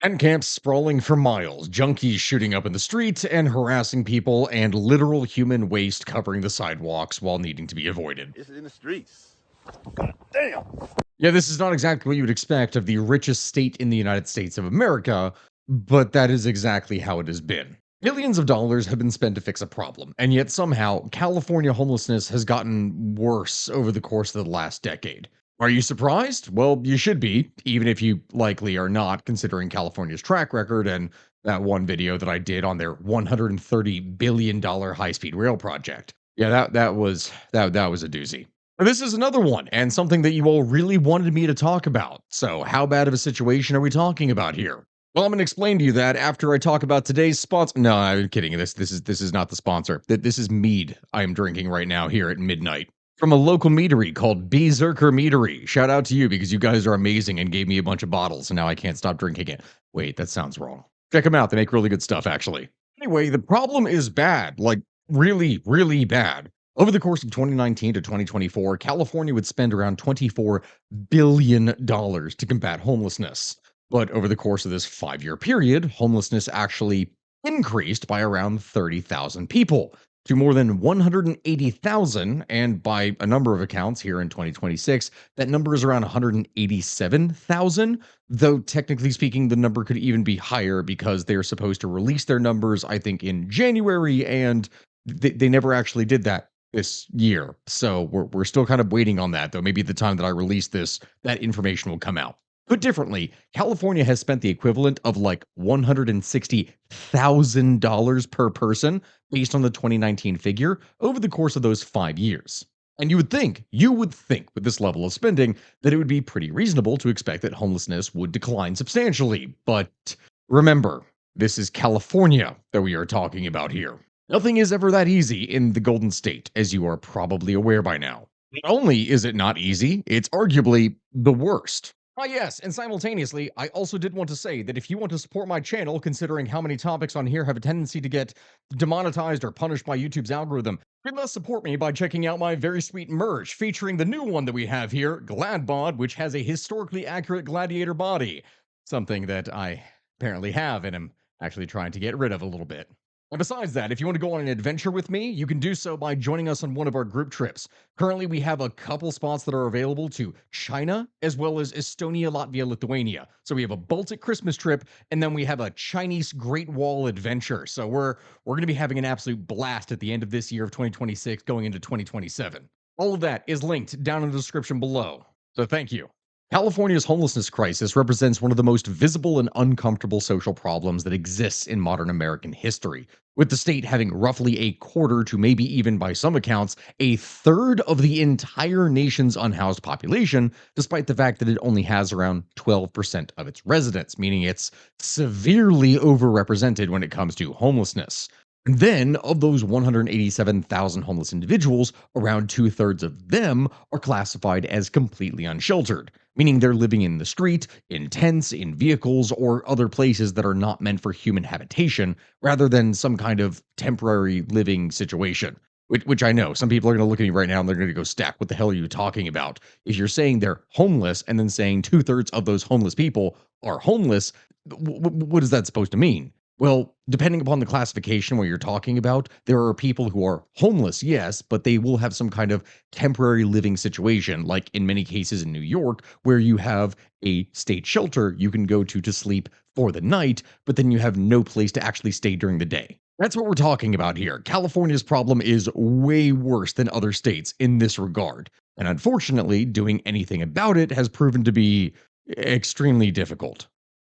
Tent camps sprawling for miles, junkies shooting up in the streets and harassing people, and literal human waste covering the sidewalks while needing to be avoided. It's in the streets. God damn. Yeah, this is not exactly what you would expect of the richest state in the United States of America, but that is exactly how it has been. Millions of dollars have been spent to fix a problem, and yet somehow California homelessness has gotten worse over the course of the last decade. Are you surprised? Well, you should be, even if you likely are not, considering California's track record and that one video that I did on their $130 billion high-speed rail project. Yeah, that was a doozy. This is another one, and something that you all really wanted me to talk about. So, how bad of a situation are we talking about here? Well, I'm going to explain to you that after I talk about today's sponsor. No, I'm kidding. This is not the sponsor. This is mead I am drinking right now here at midnight from a local meadery called Berserker Meadery. Shout out to you because you guys are amazing and gave me a bunch of bottles, and now I can't stop drinking it. Wait, that sounds wrong. Check them out. They make really good stuff, actually. Anyway, the problem is bad, like really, really bad. Over the course of 2019 to 2024, California would spend around $24 billion to combat homelessness. But over the course of this 5 year period, homelessness actually increased by around 30,000 people to more than 180,000. And by a number of accounts here in 2026, that number is around 187,000. Though technically speaking, the number could even be higher because they're supposed to release their numbers, I think, in January, and they never actually did that this year. So we're still kind of waiting on that, though. Maybe at the time that I release this, that information will come out. Put differently, California has spent the equivalent of like $160,000 per person based on the 2019 figure over the course of those 5 years. And you would think with this level of spending that it would be pretty reasonable to expect that homelessness would decline substantially. But remember, this is California that we are talking about here. Nothing is ever that easy in the Golden State, as you are probably aware by now. Not only is it not easy, it's arguably the worst. Ah, yes, and simultaneously, I also did want to say that if you want to support my channel, considering how many topics on here have a tendency to get demonetized or punished by YouTube's algorithm, you must support me by checking out my very sweet merch, featuring the new one that we have here, Gladbod, which has a historically accurate gladiator body. Something that I apparently have and am actually trying to get rid of a little bit. And besides that, if you want to go on an adventure with me, you can do so by joining us on one of our group trips. Currently, we have a couple spots that are available to China, as well as Estonia, Latvia, Lithuania. So we have a Baltic Christmas trip, and then we have a Chinese Great Wall adventure. So we're going to be having an absolute blast at the end of this year of 2026, going into 2027. All of that is linked down in the description below. So thank you. California's homelessness crisis represents one of the most visible and uncomfortable social problems that exists in modern American history, with the state having roughly a quarter to maybe even by some accounts, a third of the entire nation's unhoused population, despite the fact that it only has around 12% of its residents, meaning it's severely overrepresented when it comes to homelessness. And then, of those 187,000 homeless individuals, around two-thirds of them are classified as completely unsheltered, meaning they're living in the street, in tents, in vehicles, or other places that are not meant for human habitation, rather than some kind of temporary living situation. Which I know, some people are going to look at me right now and they're going to go, Stack, what the hell are you talking about? If you're saying they're homeless and then saying two-thirds of those homeless people are homeless, what is that supposed to mean? Well, depending upon the classification where you're talking about, there are people who are homeless, yes, but they will have some kind of temporary living situation, like in many cases in New York, where you have a state shelter you can go to sleep for the night, but then you have no place to actually stay during the day. That's what we're talking about here. California's problem is way worse than other states in this regard. And unfortunately, doing anything about it has proven to be extremely difficult.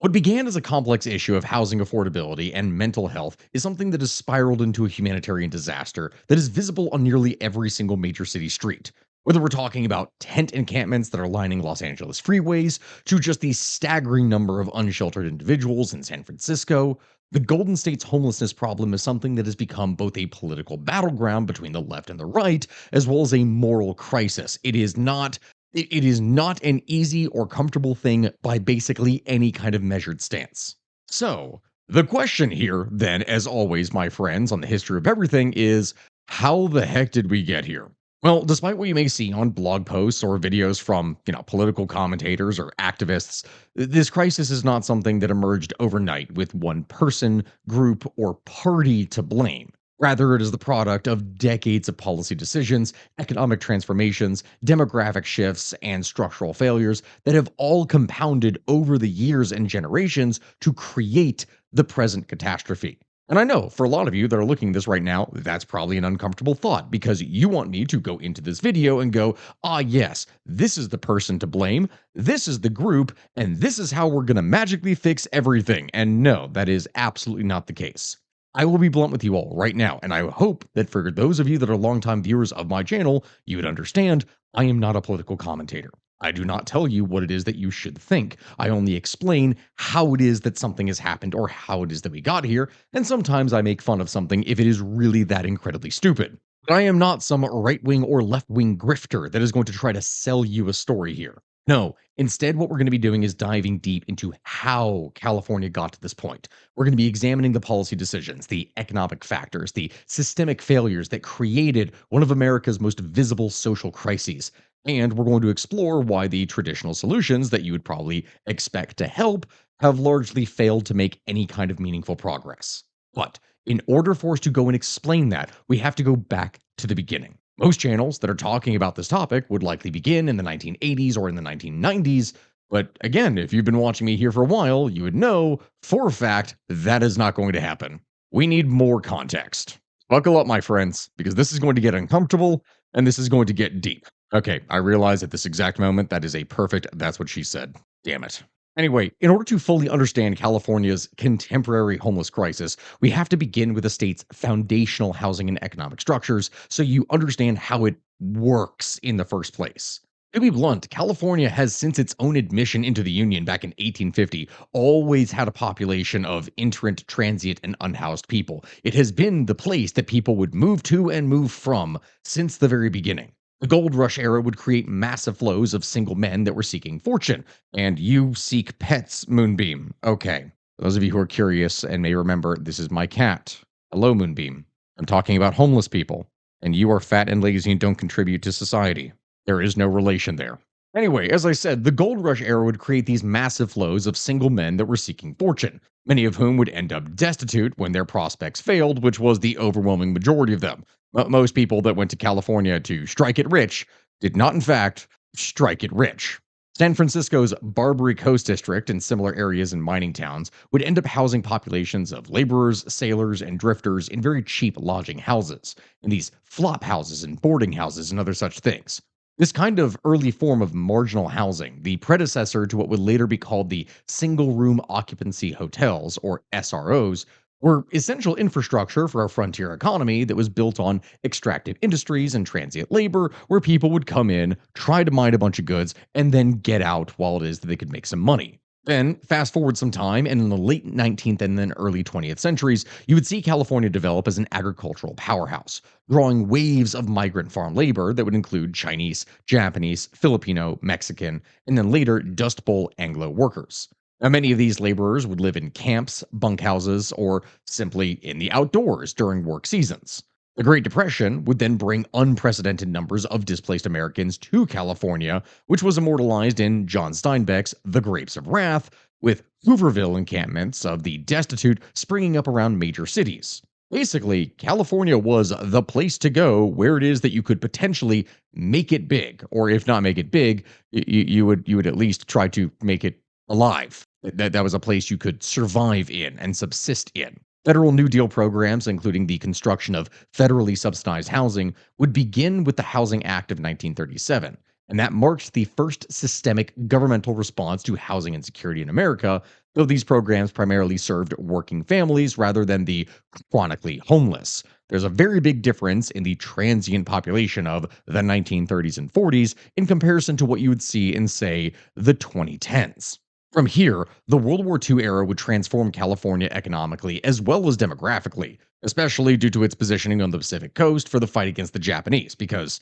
What began as a complex issue of housing affordability and mental health is something that has spiraled into a humanitarian disaster that is visible on nearly every single major city street. Whether we're talking about tent encampments that are lining Los Angeles freeways, to just the staggering number of unsheltered individuals in San Francisco, the Golden State's homelessness problem is something that has become both a political battleground between the left and the right, as well as a moral crisis. It is not an easy or comfortable thing by basically any kind of measured stance. So, the question here, then, as always, my friends, on the history of everything is how the heck did we get here? Well, despite what you may see on blog posts or videos from, political commentators or activists, this crisis is not something that emerged overnight with one person, group, or party to blame. Rather, it is the product of decades of policy decisions, economic transformations, demographic shifts, and structural failures that have all compounded over the years and generations to create the present catastrophe. And I know for a lot of you that are looking at this right now, that's probably an uncomfortable thought because you want me to go into this video and go, yes, this is the person to blame, this is the group, and this is how we're going to magically fix everything. And no, that is absolutely not the case. I will be blunt with you all right now, and I hope that for those of you that are longtime viewers of my channel, you would understand I am not a political commentator. I do not tell you what it is that you should think. I only explain how it is that something has happened or how it is that we got here, and sometimes I make fun of something if it is really that incredibly stupid. But I am not some right wing or left wing grifter that is going to try to sell you a story here. No, instead, what we're going to be doing is diving deep into how California got to this point. We're going to be examining the policy decisions, the economic factors, the systemic failures that created one of America's most visible social crises. And we're going to explore why the traditional solutions that you would probably expect to help have largely failed to make any kind of meaningful progress. But in order for us to go and explain that, we have to go back to the beginning. Most channels that are talking about this topic would likely begin in the 1980s or in the 1990s. But again, if you've been watching me here for a while, you would know for a fact that is not going to happen. We need more context. Buckle up, my friends, because this is going to get uncomfortable and this is going to get deep. Okay, I realize at this exact moment that is a perfect that's what she said. Damn it. Anyway, in order to fully understand California's contemporary homeless crisis, we have to begin with the state's foundational housing and economic structures so you understand how it works in the first place. To be blunt, California has, since its own admission into the Union back in 1850, always had a population of itinerant, transient, and unhoused people. It has been the place that people would move to and move from since the very beginning. The gold rush era would create massive flows of single men that were seeking fortune. And you seek pets, Moonbeam. Okay. Those of you who are curious and may remember, this is my cat. Hello, Moonbeam. I'm talking about homeless people. And you are fat and lazy and don't contribute to society. There is no relation there. Anyway, as I said, the gold rush era would create these massive flows of single men that were seeking fortune, many of whom would end up destitute when their prospects failed, which was the overwhelming majority of them. Most people that went to California to strike it rich did not, in fact, strike it rich. San Francisco's Barbary Coast District and similar areas in mining towns would end up housing populations of laborers, sailors, and drifters in very cheap lodging houses, in these flop houses and boarding houses and other such things. This kind of early form of marginal housing, the predecessor to what would later be called the single room occupancy hotels, or SROs, were essential infrastructure for our frontier economy that was built on extractive industries and transient labor, where people would come in, try to mine a bunch of goods, and then get out while it is that they could make some money. Then, fast forward some time, and in the late 19th and then early 20th centuries, you would see California develop as an agricultural powerhouse, drawing waves of migrant farm labor that would include Chinese, Japanese, Filipino, Mexican, and then later Dust Bowl Anglo workers. Now, many of these laborers would live in camps, bunkhouses, or simply in the outdoors during work seasons. The Great Depression would then bring unprecedented numbers of displaced Americans to California, which was immortalized in John Steinbeck's The Grapes of Wrath, with Hooverville encampments of the destitute springing up around major cities. Basically, California was the place to go where it is that you could potentially make it big, or if not make it big, you would at least try to make it alive. That was a place you could survive in and subsist in. Federal New Deal programs, including the construction of federally subsidized housing, would begin with the Housing Act of 1937, and that marked the first systemic governmental response to housing insecurity in America, though these programs primarily served working families rather than the chronically homeless. There's a very big difference in the transient population of the 1930s and 40s in comparison to what you would see in, say, the 2010s. From here, the World War II era would transform California economically as well as demographically, especially due to its positioning on the Pacific coast for the fight against the Japanese, because,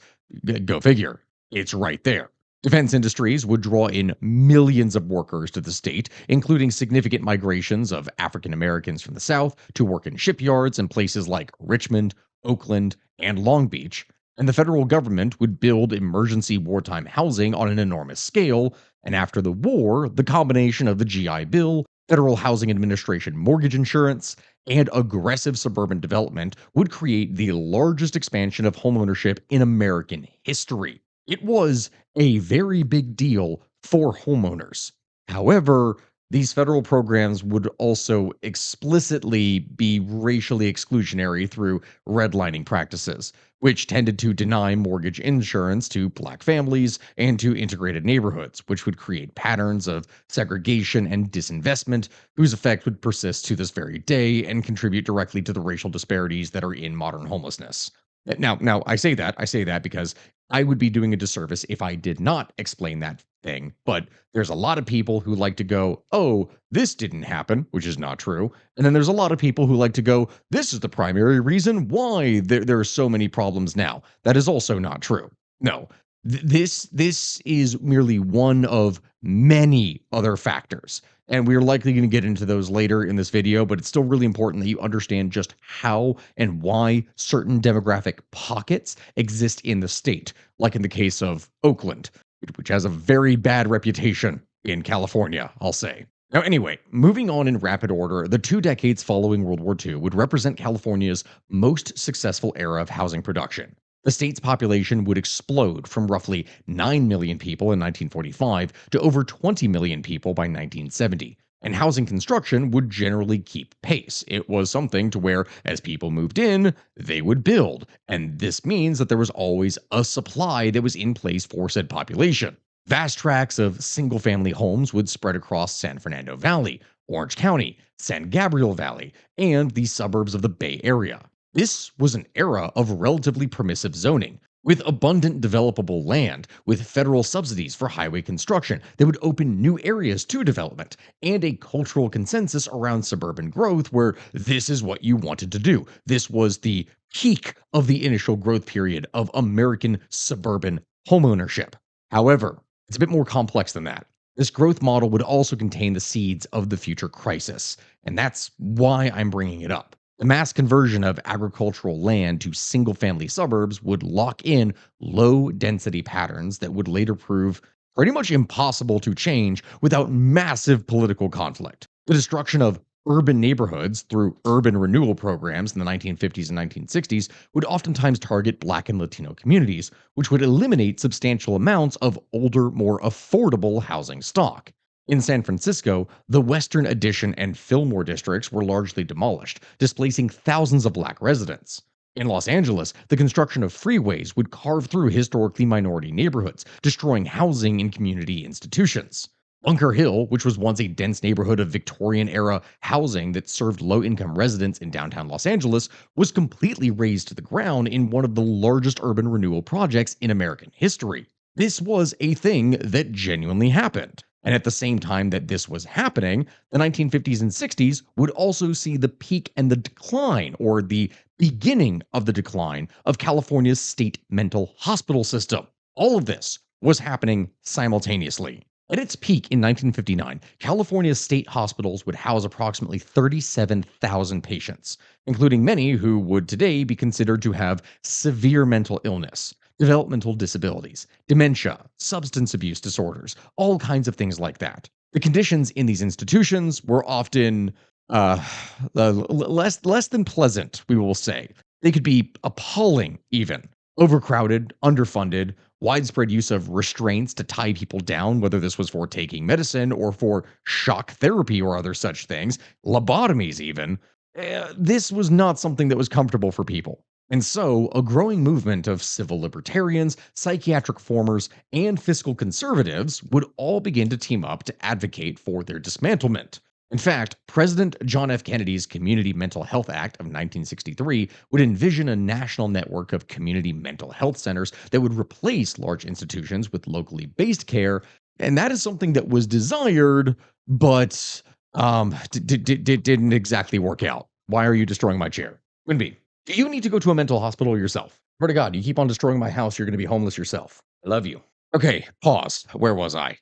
go figure, it's right there. Defense industries would draw in millions of workers to the state, including significant migrations of African Americans from the South to work in shipyards in places like Richmond, Oakland, and Long Beach. And the federal government would build emergency wartime housing on an enormous scale. And after the war, the combination of the GI Bill, Federal Housing Administration mortgage insurance, and aggressive suburban development would create the largest expansion of homeownership in American history. It was a very big deal for homeowners. However, these federal programs would also explicitly be racially exclusionary through redlining practices, which tended to deny mortgage insurance to black families and to integrated neighborhoods, which would create patterns of segregation and disinvestment whose effect would persist to this very day and contribute directly to the racial disparities that are in modern homelessness. Now, I say that because I would be doing a disservice if I did not explain that thing. But there's a lot of people who like to go, "Oh, this didn't happen," which is not true. And then there's a lot of people who like to go, "This is the primary reason why there are so many problems now." That is also not true. No, this is merely one of many other factors. And we're likely going to get into those later in this video, but it's still really important that you understand just how and why certain demographic pockets exist in the state, like in the case of Oakland, which has a very bad reputation in California, I'll say. Now, anyway, moving on in rapid order, the 2 decades following World War II would represent California's most successful era of housing production. The state's population would explode from roughly 9 million people in 1945 to over 20 million people by 1970. And housing construction would generally keep pace. It was something to where, as people moved in, they would build. And this means that there was always a supply that was in place for said population. Vast tracts of single family homes would spread across San Fernando Valley, Orange County, San Gabriel Valley, and the suburbs of the Bay Area. This was an era of relatively permissive zoning, with abundant developable land, with federal subsidies for highway construction that would open new areas to development, and a cultural consensus around suburban growth where this is what you wanted to do. This was the peak of the initial growth period of American suburban homeownership. However, it's a bit more complex than that. This growth model would also contain the seeds of the future crisis, and that's why I'm bringing it up. The mass conversion of agricultural land to single family suburbs would lock in low density patterns that would later prove pretty much impossible to change without massive political conflict. The destruction of urban neighborhoods through urban renewal programs in the 1950s and 1960s would oftentimes target Black and Latino communities, which would eliminate substantial amounts of older, more affordable housing stock. In San Francisco, the Western Addition and Fillmore districts were largely demolished, displacing thousands of black residents. In Los Angeles, the construction of freeways would carve through historically minority neighborhoods, destroying housing and community institutions. Bunker Hill, which was once a dense neighborhood of Victorian era housing that served low income residents in downtown Los Angeles, was completely razed to the ground in one of the largest urban renewal projects in American history. This was a thing that genuinely happened. And at the same time that this was happening, the 1950s and 60s would also see the peak and the decline, or the beginning of the decline, of California's state mental hospital system. All of this was happening simultaneously. At its peak in 1959, California's state hospitals would house approximately 37,000 patients, including many who would today be considered to have severe mental illness, developmental disabilities, dementia, substance abuse disorders, all kinds of things like that. The conditions in these institutions were often uh, less than pleasant, we will say. They could be appalling, even. Overcrowded, underfunded, widespread use of restraints to tie people down, whether this was for taking medicine or for shock therapy or other such things, lobotomies even. This was not something that was comfortable for people. And so, a growing movement of civil libertarians, psychiatric reformers, and fiscal conservatives would all begin to team up to advocate for their dismantlement. In fact, President John F. Kennedy's Community Mental Health Act of 1963 would envision a national network of community mental health centers that would replace large institutions with locally based care. And that is something that was desired, but didn't exactly work out. Why are you destroying my chair? Winby, do you need to go to a mental hospital yourself? Swear to God, you keep on destroying my house, you're going to be homeless yourself. I love you. Okay, pause. Where was I?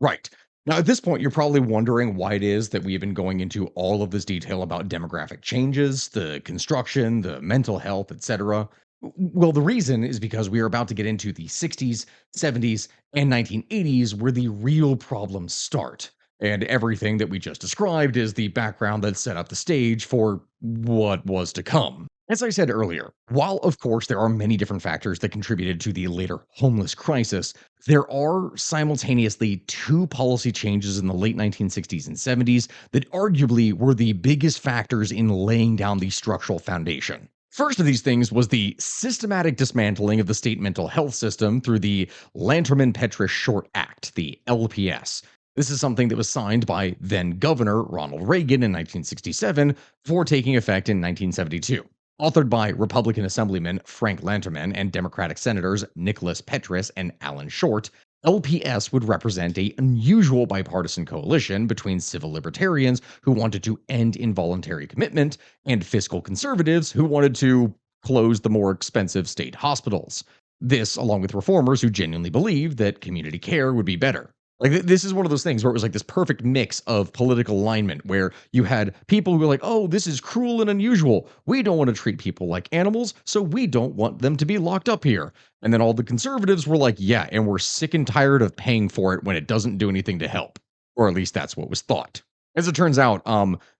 Right. Now, at this point, you're probably wondering why it is that we have been going into all of this detail about demographic changes, the construction, the mental health, etc. Well, the reason is because we are about to get into the 60s, 70s, and 1980s where the real problems start. And everything that we just described is the background that set up the stage for what was to come. As I said earlier, while of course there are many different factors that contributed to the later homeless crisis, there are simultaneously two policy changes in the late 1960s and 70s that arguably were the biggest factors in laying down the structural foundation. First of these things was the systematic dismantling of the state mental health system through the Lanterman-Petrish Short Act, the LPS. This is something that was signed by then Governor Ronald Reagan in 1967 before taking effect in 1972. Authored by Republican Assemblyman Frank Lanterman and Democratic Senators Nicholas Petris and Alan Short, LPS would represent a unusual bipartisan coalition between civil libertarians who wanted to end involuntary commitment and fiscal conservatives who wanted to close the more expensive state hospitals. This, along with reformers who genuinely believed that community care would be better. This is one of those things where it was like this perfect mix of political alignment where you had people who were like, "Oh, this is cruel and unusual. We don't want to treat people like animals, so we don't want them to be locked up here." And then all the conservatives were like, "Yeah, and we're sick and tired of paying for it when it doesn't do anything to help." Or at least that's what was thought. As it turns out,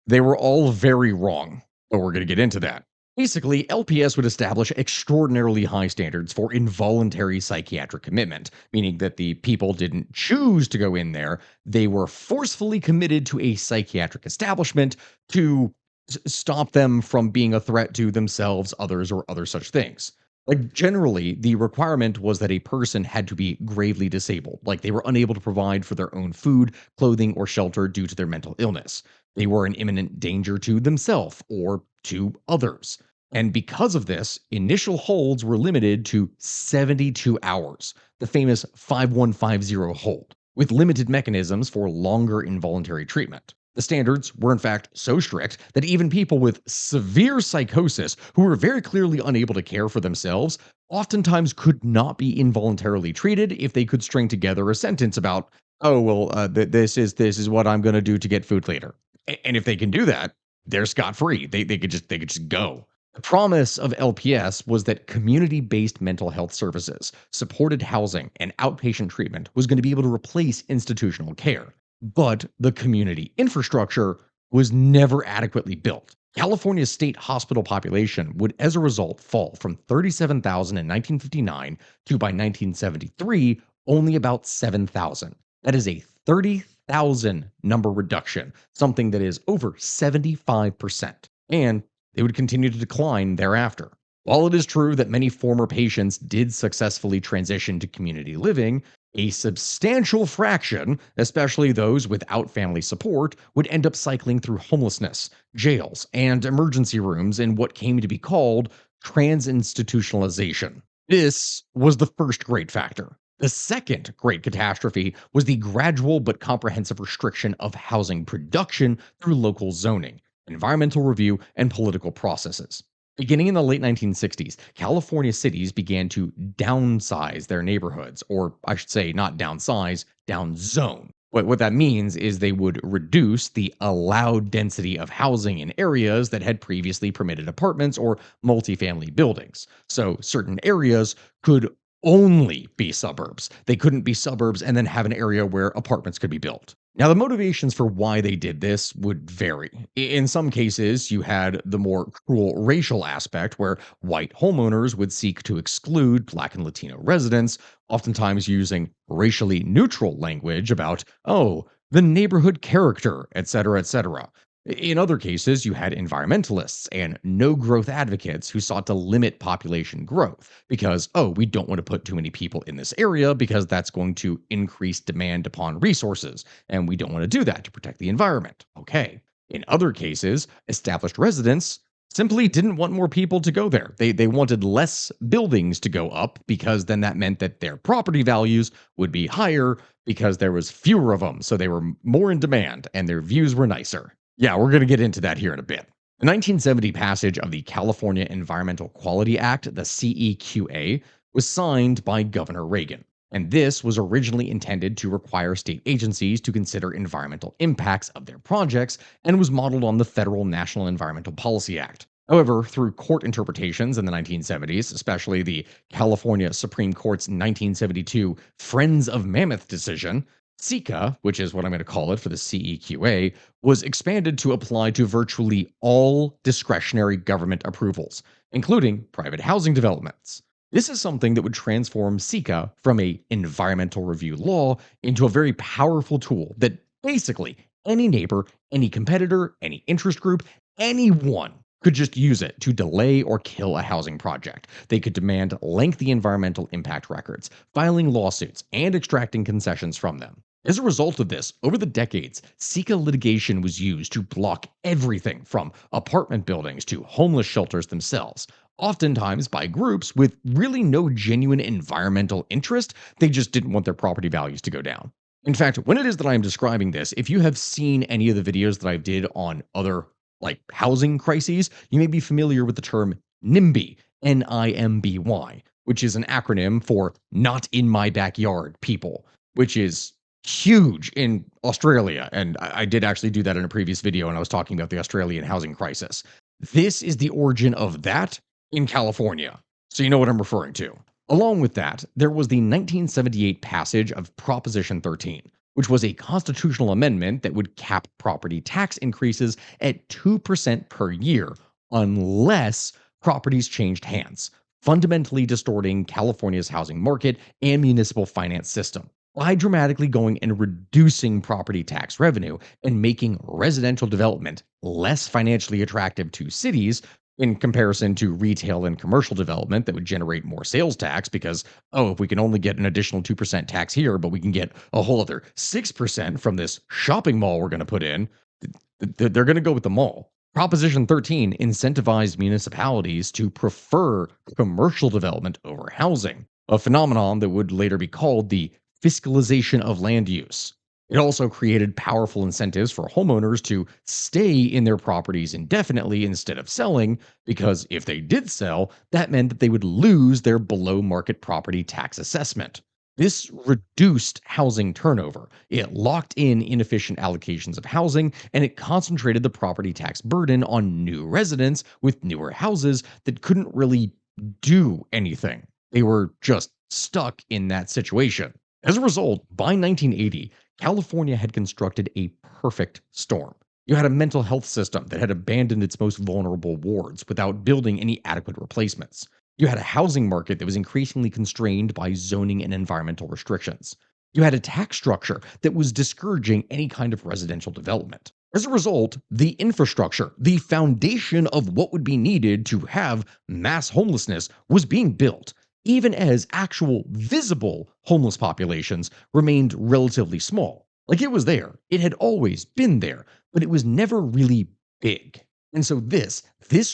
they were all very wrong, but we're going to get into that. Basically, LPS would establish extraordinarily high standards for involuntary psychiatric commitment, meaning that the people didn't choose to go in there. They were forcefully committed to a psychiatric establishment to stop them from being a threat to themselves, others, or other such things. Generally, the requirement was that a person had to be gravely disabled, like they were unable to provide for their own food, clothing, or shelter due to their mental illness. They were an imminent danger to themselves or to others. And because of this, initial holds were limited to 72 hours, the famous 5150 hold, with limited mechanisms for longer involuntary treatment. The standards were, in fact, so strict that even people with severe psychosis who were very clearly unable to care for themselves oftentimes could not be involuntarily treated if they could string together a sentence about, "Oh, well, this is what I'm going to do to get food later." And if they can do that, they're scot free. They could just go. The promise of LPS was that community based mental health services, supported housing, and outpatient treatment was going to be able to replace institutional care. But the community infrastructure was never adequately built. California's state hospital population would, as a result, fall from 37,000 in 1959 to by 1973, only about 7,000. That is a 30,000 number reduction, something that is over 75%. And they would continue to decline thereafter. While it is true that many former patients did successfully transition to community living, a substantial fraction, especially those without family support, would end up cycling through homelessness, jails, and emergency rooms in what came to be called transinstitutionalization. This was the first great factor. The second great catastrophe was the gradual but comprehensive restriction of housing production through local zoning, environmental review, and political processes. Beginning in the late 1960s, California cities began to downsize their neighborhoods, or I should say, not downsize, downzone. What that means is they would reduce the allowed density of housing in areas that had previously permitted apartments or multifamily buildings. So certain areas could only be suburbs. They couldn't be suburbs and then have an area where apartments could be built. Now, the motivations for why they did this would vary. In some cases, you had the more cruel racial aspect where white homeowners would seek to exclude Black and Latino residents, oftentimes using racially neutral language about, "Oh, the neighborhood character," etc., etc. In other cases, you had environmentalists and no growth advocates who sought to limit population growth because, "Oh, we don't want to put too many people in this area because that's going to increase demand upon resources, and we don't want to do that to protect the environment." Okay. In other cases, established residents simply didn't want more people to go there. They wanted less buildings to go up because then that meant that their property values would be higher because there was fewer of them, so they were more in demand and their views were nicer. Yeah, we're going to get into that here in a bit. The 1970 passage of the California Environmental Quality Act, the CEQA, was signed by Governor Reagan. And this was originally intended to require state agencies to consider environmental impacts of their projects and was modeled on the federal National Environmental Policy Act. However, through court interpretations in the 1970s, especially the California Supreme Court's 1972 Friends of Mammoth decision, SECA, which is what I'm going to call it for the CEQA, was expanded to apply to virtually all discretionary government approvals, including private housing developments. This is something that would transform SECA from a environmental review law into a very powerful tool that basically any neighbor, any competitor, any interest group, anyone could just use it to delay or kill a housing project. They could demand lengthy environmental impact records, filing lawsuits, and extracting concessions from them. As a result of this, over the decades, SECA litigation was used to block everything from apartment buildings to homeless shelters themselves, oftentimes by groups with really no genuine environmental interest. They just didn't want their property values to go down. In fact, when it is that I am describing this, if you have seen any of the videos that I did on other housing crises, you may be familiar with the term NIMBY, NIMBY, which is an acronym for Not in My Backyard People, which is huge in Australia. And I did actually do that in a previous video when I was talking about the Australian housing crisis. This is the origin of that in California. So you know what I'm referring to. Along with that, there was the 1978 passage of Proposition 13, which was a constitutional amendment that would cap property tax increases at 2% per year unless properties changed hands, fundamentally distorting California's housing market and municipal finance system. By dramatically going and reducing property tax revenue and making residential development less financially attractive to cities in comparison to retail and commercial development that would generate more sales tax because, oh, if we can only get an additional 2% tax here, but we can get a whole other 6% from this shopping mall we're going to put in, they're going to go with the mall. Proposition 13 incentivized municipalities to prefer commercial development over housing, a phenomenon that would later be called the fiscalization of land use. It also created powerful incentives for homeowners to stay in their properties indefinitely instead of selling, because if they did sell, that meant that they would lose their below market property tax assessment. This reduced housing turnover. It locked in inefficient allocations of housing, and it concentrated the property tax burden on new residents with newer houses that couldn't really do anything. They were just stuck in that situation. As a result, by 1980, California had constructed a perfect storm. You had a mental health system that had abandoned its most vulnerable wards without building any adequate replacements. You had a housing market that was increasingly constrained by zoning and environmental restrictions. You had a tax structure that was discouraging any kind of residential development. As a result, the infrastructure, the foundation of what would be needed to have mass homelessness, was being built, even as actual visible homeless populations remained relatively small. Like it was there, it had always been there, but it was never really big. And so this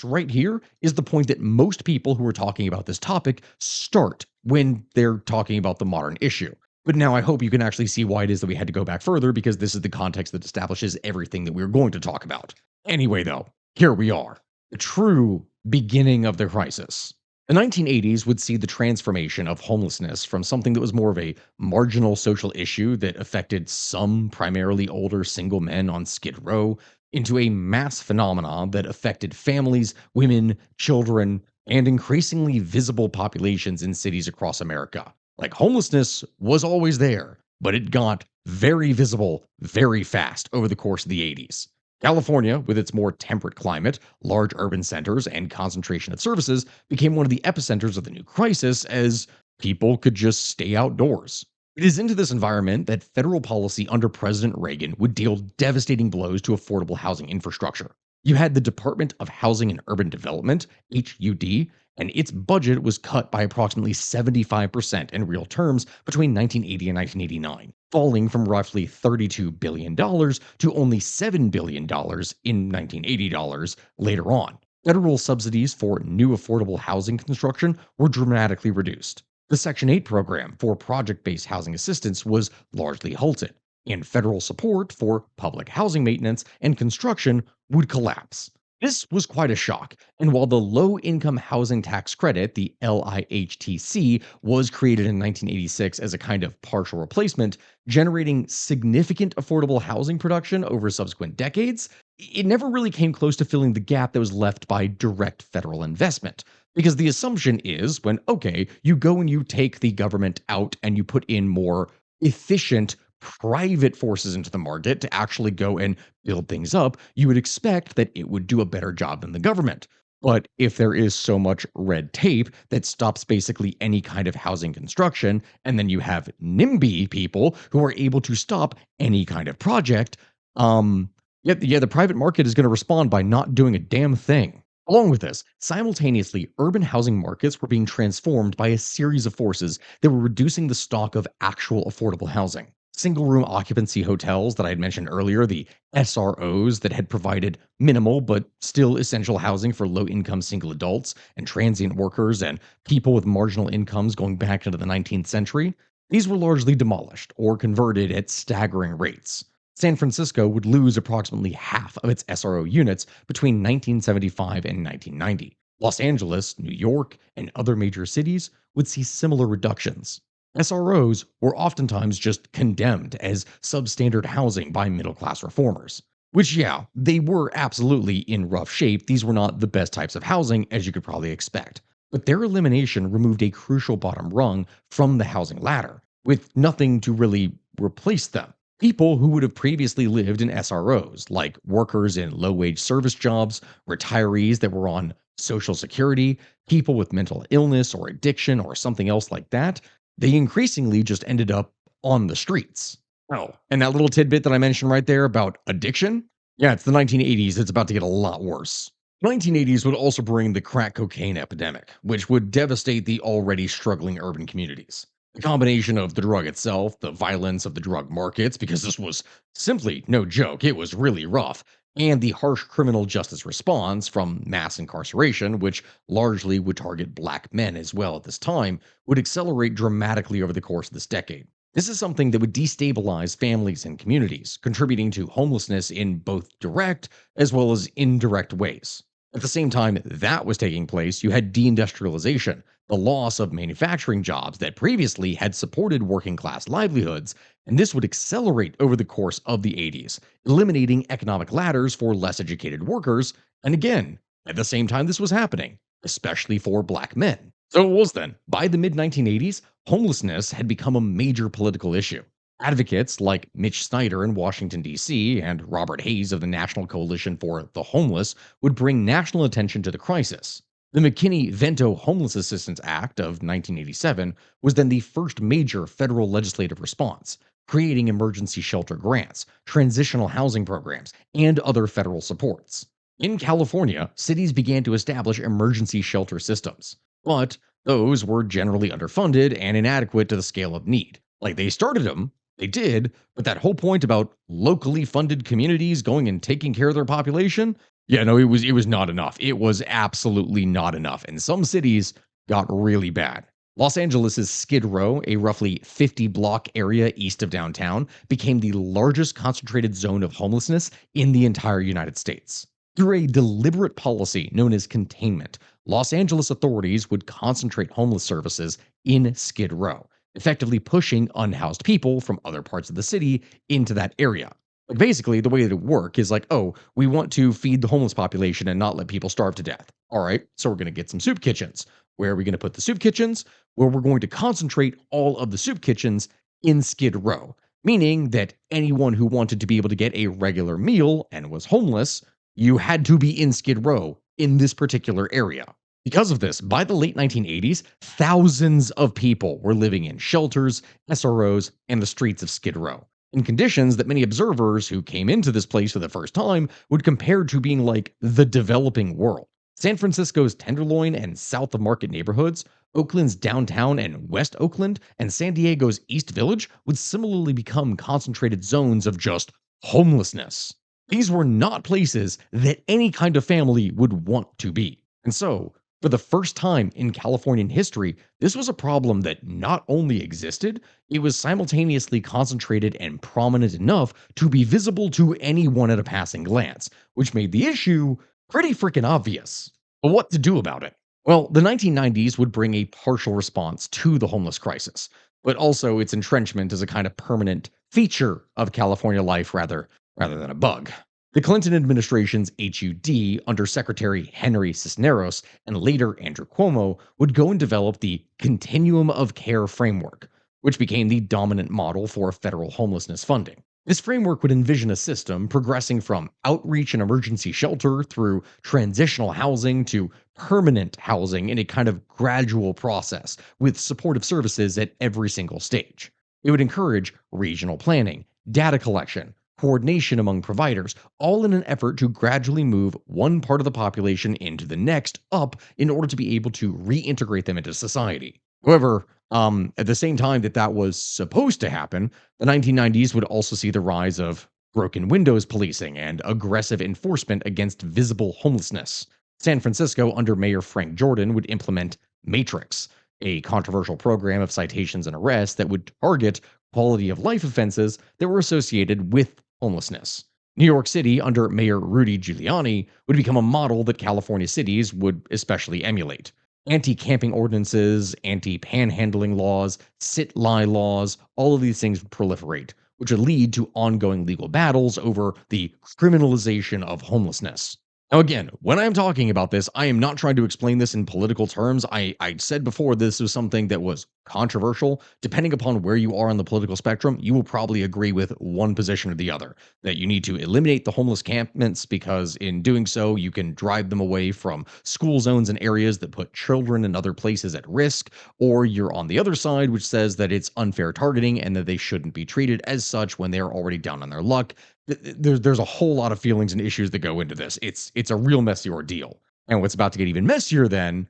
right here is the point that most people who are talking about this topic start when they're talking about the modern issue. But now I hope you can actually see why it is that we had to go back further, because this is the context that establishes everything that we're going to talk about. Anyway, though, here we are, the true beginning of the crisis. The 1980s would see the transformation of homelessness from something that was more of a marginal social issue that affected some primarily older single men on Skid Row into a mass phenomenon that affected families, women, children, and increasingly visible populations in cities across America. Like homelessness was always there, but it got very visible very fast over the course of the 80s. California, with its more temperate climate, large urban centers, and concentration of services, became one of the epicenters of the new crisis as people could just stay outdoors. It is into this environment that federal policy under President Reagan would deal devastating blows to affordable housing infrastructure. You had the Department of Housing and Urban Development, HUD, and its budget was cut by approximately 75% in real terms between 1980 and 1989, falling from roughly $32 billion to only $7 billion in 1980 dollars later on. Federal subsidies for new affordable housing construction were dramatically reduced. The Section 8 program for project based housing assistance was largely halted, and federal support for public housing maintenance and construction would collapse. This was quite a shock, and while the Low Income Housing Tax Credit, the LIHTC, was created in 1986 as a kind of partial replacement, generating significant affordable housing production over subsequent decades, it never really came close to filling the gap that was left by direct federal investment. Because the assumption is when, okay, you go and you take the government out and you put in more efficient private forces into the market to actually go and build things up, you would expect that it would do a better job than the government. But if there is so much red tape that stops basically any kind of housing construction, and then you have NIMBY people who are able to stop any kind of project, um, yeah, the private market is going to respond by not doing a damn thing. Along with this, simultaneously, urban housing markets were being transformed by a series of forces that were reducing the stock of actual affordable housing. Single room occupancy hotels that I had mentioned earlier, the SROs that had provided minimal but still essential housing for low income single adults and transient workers and people with marginal incomes going back into the 19th century, these were largely demolished or converted at staggering rates. San Francisco would lose approximately half of its SRO units between 1975 and 1990. Los Angeles, New York, and other major cities would see similar reductions. SROs were oftentimes just condemned as substandard housing by middle class reformers. Which, yeah, they were absolutely in rough shape. These were not the best types of housing, as you could probably expect. But their elimination removed a crucial bottom rung from the housing ladder, with nothing to really replace them. People who would have previously lived in SROs, like workers in low wage service jobs, retirees that were on Social Security, people with mental illness or addiction or something else like that, they increasingly just ended up on the streets. Oh, and that little tidbit that I mentioned right there about addiction? Yeah, it's the 1980s. It's about to get a lot worse. 1980s would also bring the crack cocaine epidemic, which would devastate the already struggling urban communities. The combination of the drug itself, the violence of the drug markets, because this was simply no joke, it was really rough, and the harsh criminal justice response from mass incarceration, which largely would target black men as well at this time, would accelerate dramatically over the course of this decade. This is something that would destabilize families and communities, contributing to homelessness in both direct as well as indirect ways. At the same time that was taking place, you had deindustrialization, the loss of manufacturing jobs that previously had supported working class livelihoods, and this would accelerate over the course of the 80s, eliminating economic ladders for less educated workers, and again, at the same time this was happening, especially for black men. So it was then, by the mid 1980s, homelessness had become a major political issue. Advocates like Mitch Snyder in Washington, D.C., and Robert Hayes of the National Coalition for the Homeless would bring national attention to the crisis. The McKinney-Vento Homeless Assistance Act of 1987 was then the first major federal legislative response, creating emergency shelter grants, transitional housing programs, and other federal supports. In California, cities began to establish emergency shelter systems, but those were generally underfunded and inadequate to the scale of need. Like they started them, they did, but that whole point about locally funded communities going and taking care of their population, yeah, no, it was not enough. It was absolutely not enough. And some cities got really bad. Los Angeles' Skid Row, a roughly 50-block area east of downtown, became the largest concentrated zone of homelessness in the entire United States. Through a deliberate policy known as containment, Los Angeles authorities would concentrate homeless services in Skid Row, effectively pushing unhoused people from other parts of the city into that area. Like basically, the way that it would work is like, oh, we want to feed the homeless population and not let people starve to death. All right, so we're going to get some soup kitchens. Where are we going to put the soup kitchens? Where we're going to concentrate all of the soup kitchens in Skid Row, meaning that anyone who wanted to be able to get a regular meal and was homeless, you had to be in Skid Row in this particular area. Because of this, by the late 1980s, thousands of people were living in shelters, SROs, and the streets of Skid Row, in conditions that many observers who came into this place for the first time would compare to being like the developing world. San Francisco's Tenderloin and South of Market neighborhoods, Oakland's downtown and West Oakland, and San Diego's East Village would similarly become concentrated zones of just homelessness. These were not places that any kind of family would want to be. And so, for the first time in Californian history, this was a problem that not only existed, it was simultaneously concentrated and prominent enough to be visible to anyone at a passing glance, which made the issue Pretty freaking obvious. But what to do about it? Well, the 1990s would bring a partial response to the homeless crisis, but also its entrenchment as a kind of permanent feature of California life rather than a bug. The Clinton administration's HUD under Secretary Henry Cisneros and later Andrew Cuomo would go and develop the Continuum of Care framework, which became the dominant model for federal homelessness funding. This framework would envision a system progressing from outreach and emergency shelter through transitional housing to permanent housing in a kind of gradual process with supportive services at every single stage. It would encourage regional planning, data collection, coordination among providers, all in an effort to gradually move one part of the population into the next up in order to be able to reintegrate them into society. However, at the same time that that was supposed to happen, the 1990s would also see the rise of broken windows policing and aggressive enforcement against visible homelessness. San Francisco, under Mayor Frank Jordan, would implement Matrix, a controversial program of citations and arrests that would target quality of life offenses that were associated with homelessness. New York City, under Mayor Rudy Giuliani, would become a model that California cities would especially emulate. Anti camping ordinances, anti panhandling laws, sit lie laws, all of these things would proliferate, which would lead to ongoing legal battles over the criminalization of homelessness. Now, again, when I'm talking about this, I am not trying to explain this in political terms. I said before this was something that was controversial. Depending upon where you are on the political spectrum, you will probably agree with one position or the other that you need to eliminate the homeless encampments because in doing so, you can drive them away from school zones and areas that put children and other places at risk. Or you're on the other side, which says that it's unfair targeting and that they shouldn't be treated as such when they're already down on their luck. There's a whole lot of feelings and issues that go into this. It's a real messy ordeal. And what's about to get even messier then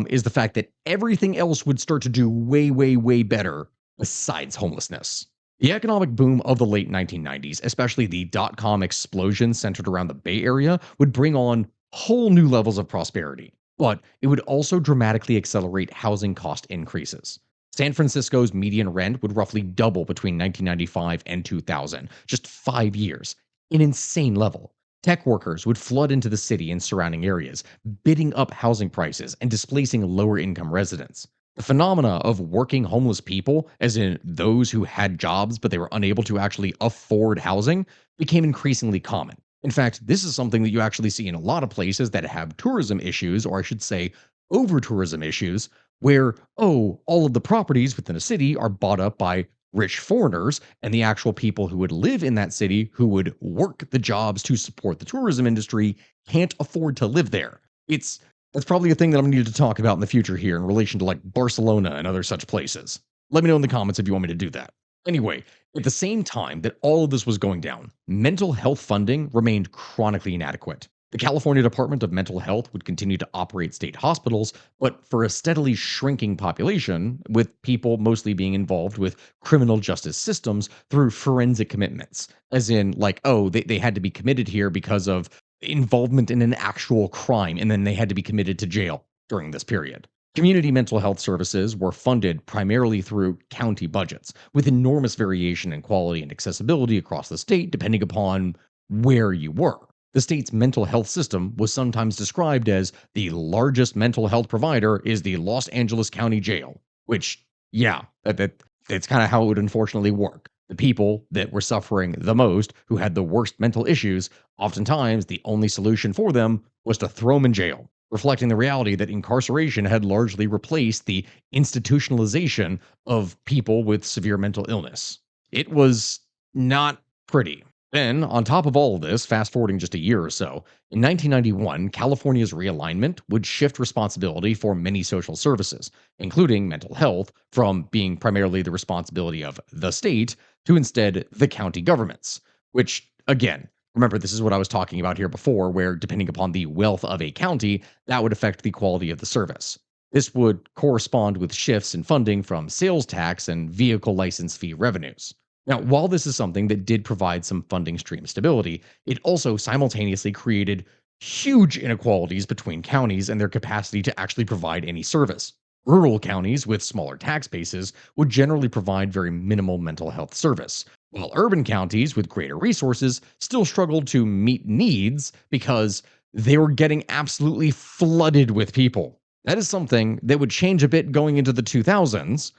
is the fact that everything else would start to do way better besides homelessness. The economic boom of the late 1990s, especially the dot-com explosion centered around the Bay Area, would bring on whole new levels of prosperity. But it would also dramatically accelerate housing cost increases. San Francisco's median rent would roughly double between 1995 and 2000, just 5 years. An insane level. Tech workers would flood into the city and surrounding areas, bidding up housing prices and displacing lower income residents. The phenomena of working homeless people, as in those who had jobs but they were unable to actually afford housing, became increasingly common. In fact, this is something that you actually see in a lot of places that have tourism issues, or I should say, over tourism issues, where, oh, all of the properties within a city are bought up by rich foreigners, and the actual people who would live in that city, who would work the jobs to support the tourism industry, can't afford to live there. That's probably a thing that I'm needed to talk about in the future here in relation to like Barcelona and other such places. Let me know in the comments if you want me to do that. Anyway, at the same time that all of this was going down, mental health funding remained chronically inadequate. The California Department of Mental Health would continue to operate state hospitals, but for a steadily shrinking population, with people mostly being involved with criminal justice systems through forensic commitments. As in, like, oh, they had to be committed here because of involvement in an actual crime, and then they had to be committed to jail during this period. Community mental health services were funded primarily through county budgets, with enormous variation in quality and accessibility across the state depending upon where you were. The state's mental health system was sometimes described as the largest mental health provider is the Los Angeles County Jail, which, yeah, that's kind of how it would unfortunately work. The people that were suffering the most, who had the worst mental issues, oftentimes the only solution for them was to throw them in jail, reflecting the reality that incarceration had largely replaced the institutionalization of people with severe mental illness. It was not pretty. Then, on top of all of this, fast forwarding just a year or so, in 1991, California's realignment would shift responsibility for many social services, including mental health, from being primarily the responsibility of the state to instead the county governments. Which, again, remember, this is what I was talking about here before, where depending upon the wealth of a county, that would affect the quality of the service. This would correspond with shifts in funding from sales tax and vehicle license fee revenues. Now, while this is something that did provide some funding stream stability, it also simultaneously created huge inequalities between counties and their capacity to actually provide any service. Rural counties with smaller tax bases would generally provide very minimal mental health service, while urban counties with greater resources still struggled to meet needs because they were getting absolutely flooded with people. That is something that would change a bit going into the 2000s,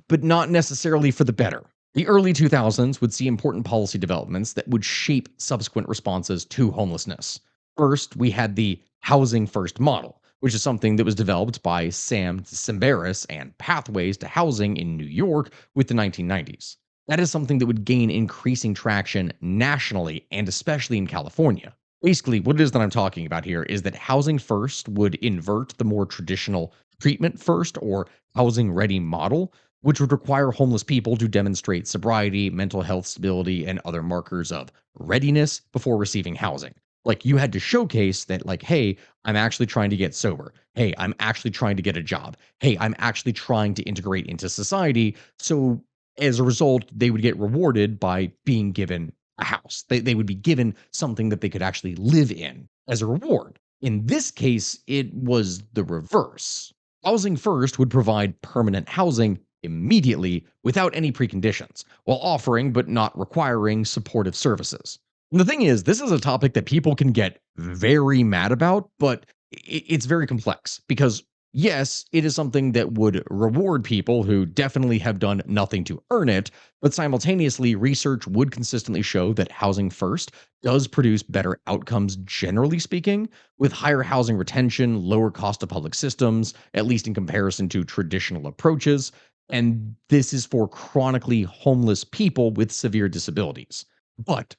but not necessarily for the better. The early 2000s would see important policy developments that would shape subsequent responses to homelessness. First, we had the housing first model, which is something that was developed by Sam Simbaris and Pathways to Housing in New York with the 1990s. That is something that would gain increasing traction nationally and especially in California. Basically, what it is that I'm talking about here is that housing first would invert the more traditional treatment first or housing ready model, which would require homeless people to demonstrate sobriety, mental health stability, and other markers of readiness before receiving housing. Like you had to showcase that, like, hey, I'm actually trying to get sober. Hey, I'm actually trying to get a job. Hey, I'm actually trying to integrate into society. So as a result, they would get rewarded by being given a house. They would be given something that they could actually live in as a reward. In this case, it was the reverse. Housing First would provide permanent housing immediately without any preconditions, while offering but not requiring supportive services. And the thing is, this is a topic that people can get very mad about, but it's very complex because yes, it is something that would reward people who definitely have done nothing to earn it, but simultaneously, research would consistently show that housing first does produce better outcomes, generally speaking, with higher housing retention, lower cost of public systems, at least in comparison to traditional approaches. And this is for chronically homeless people with severe disabilities. But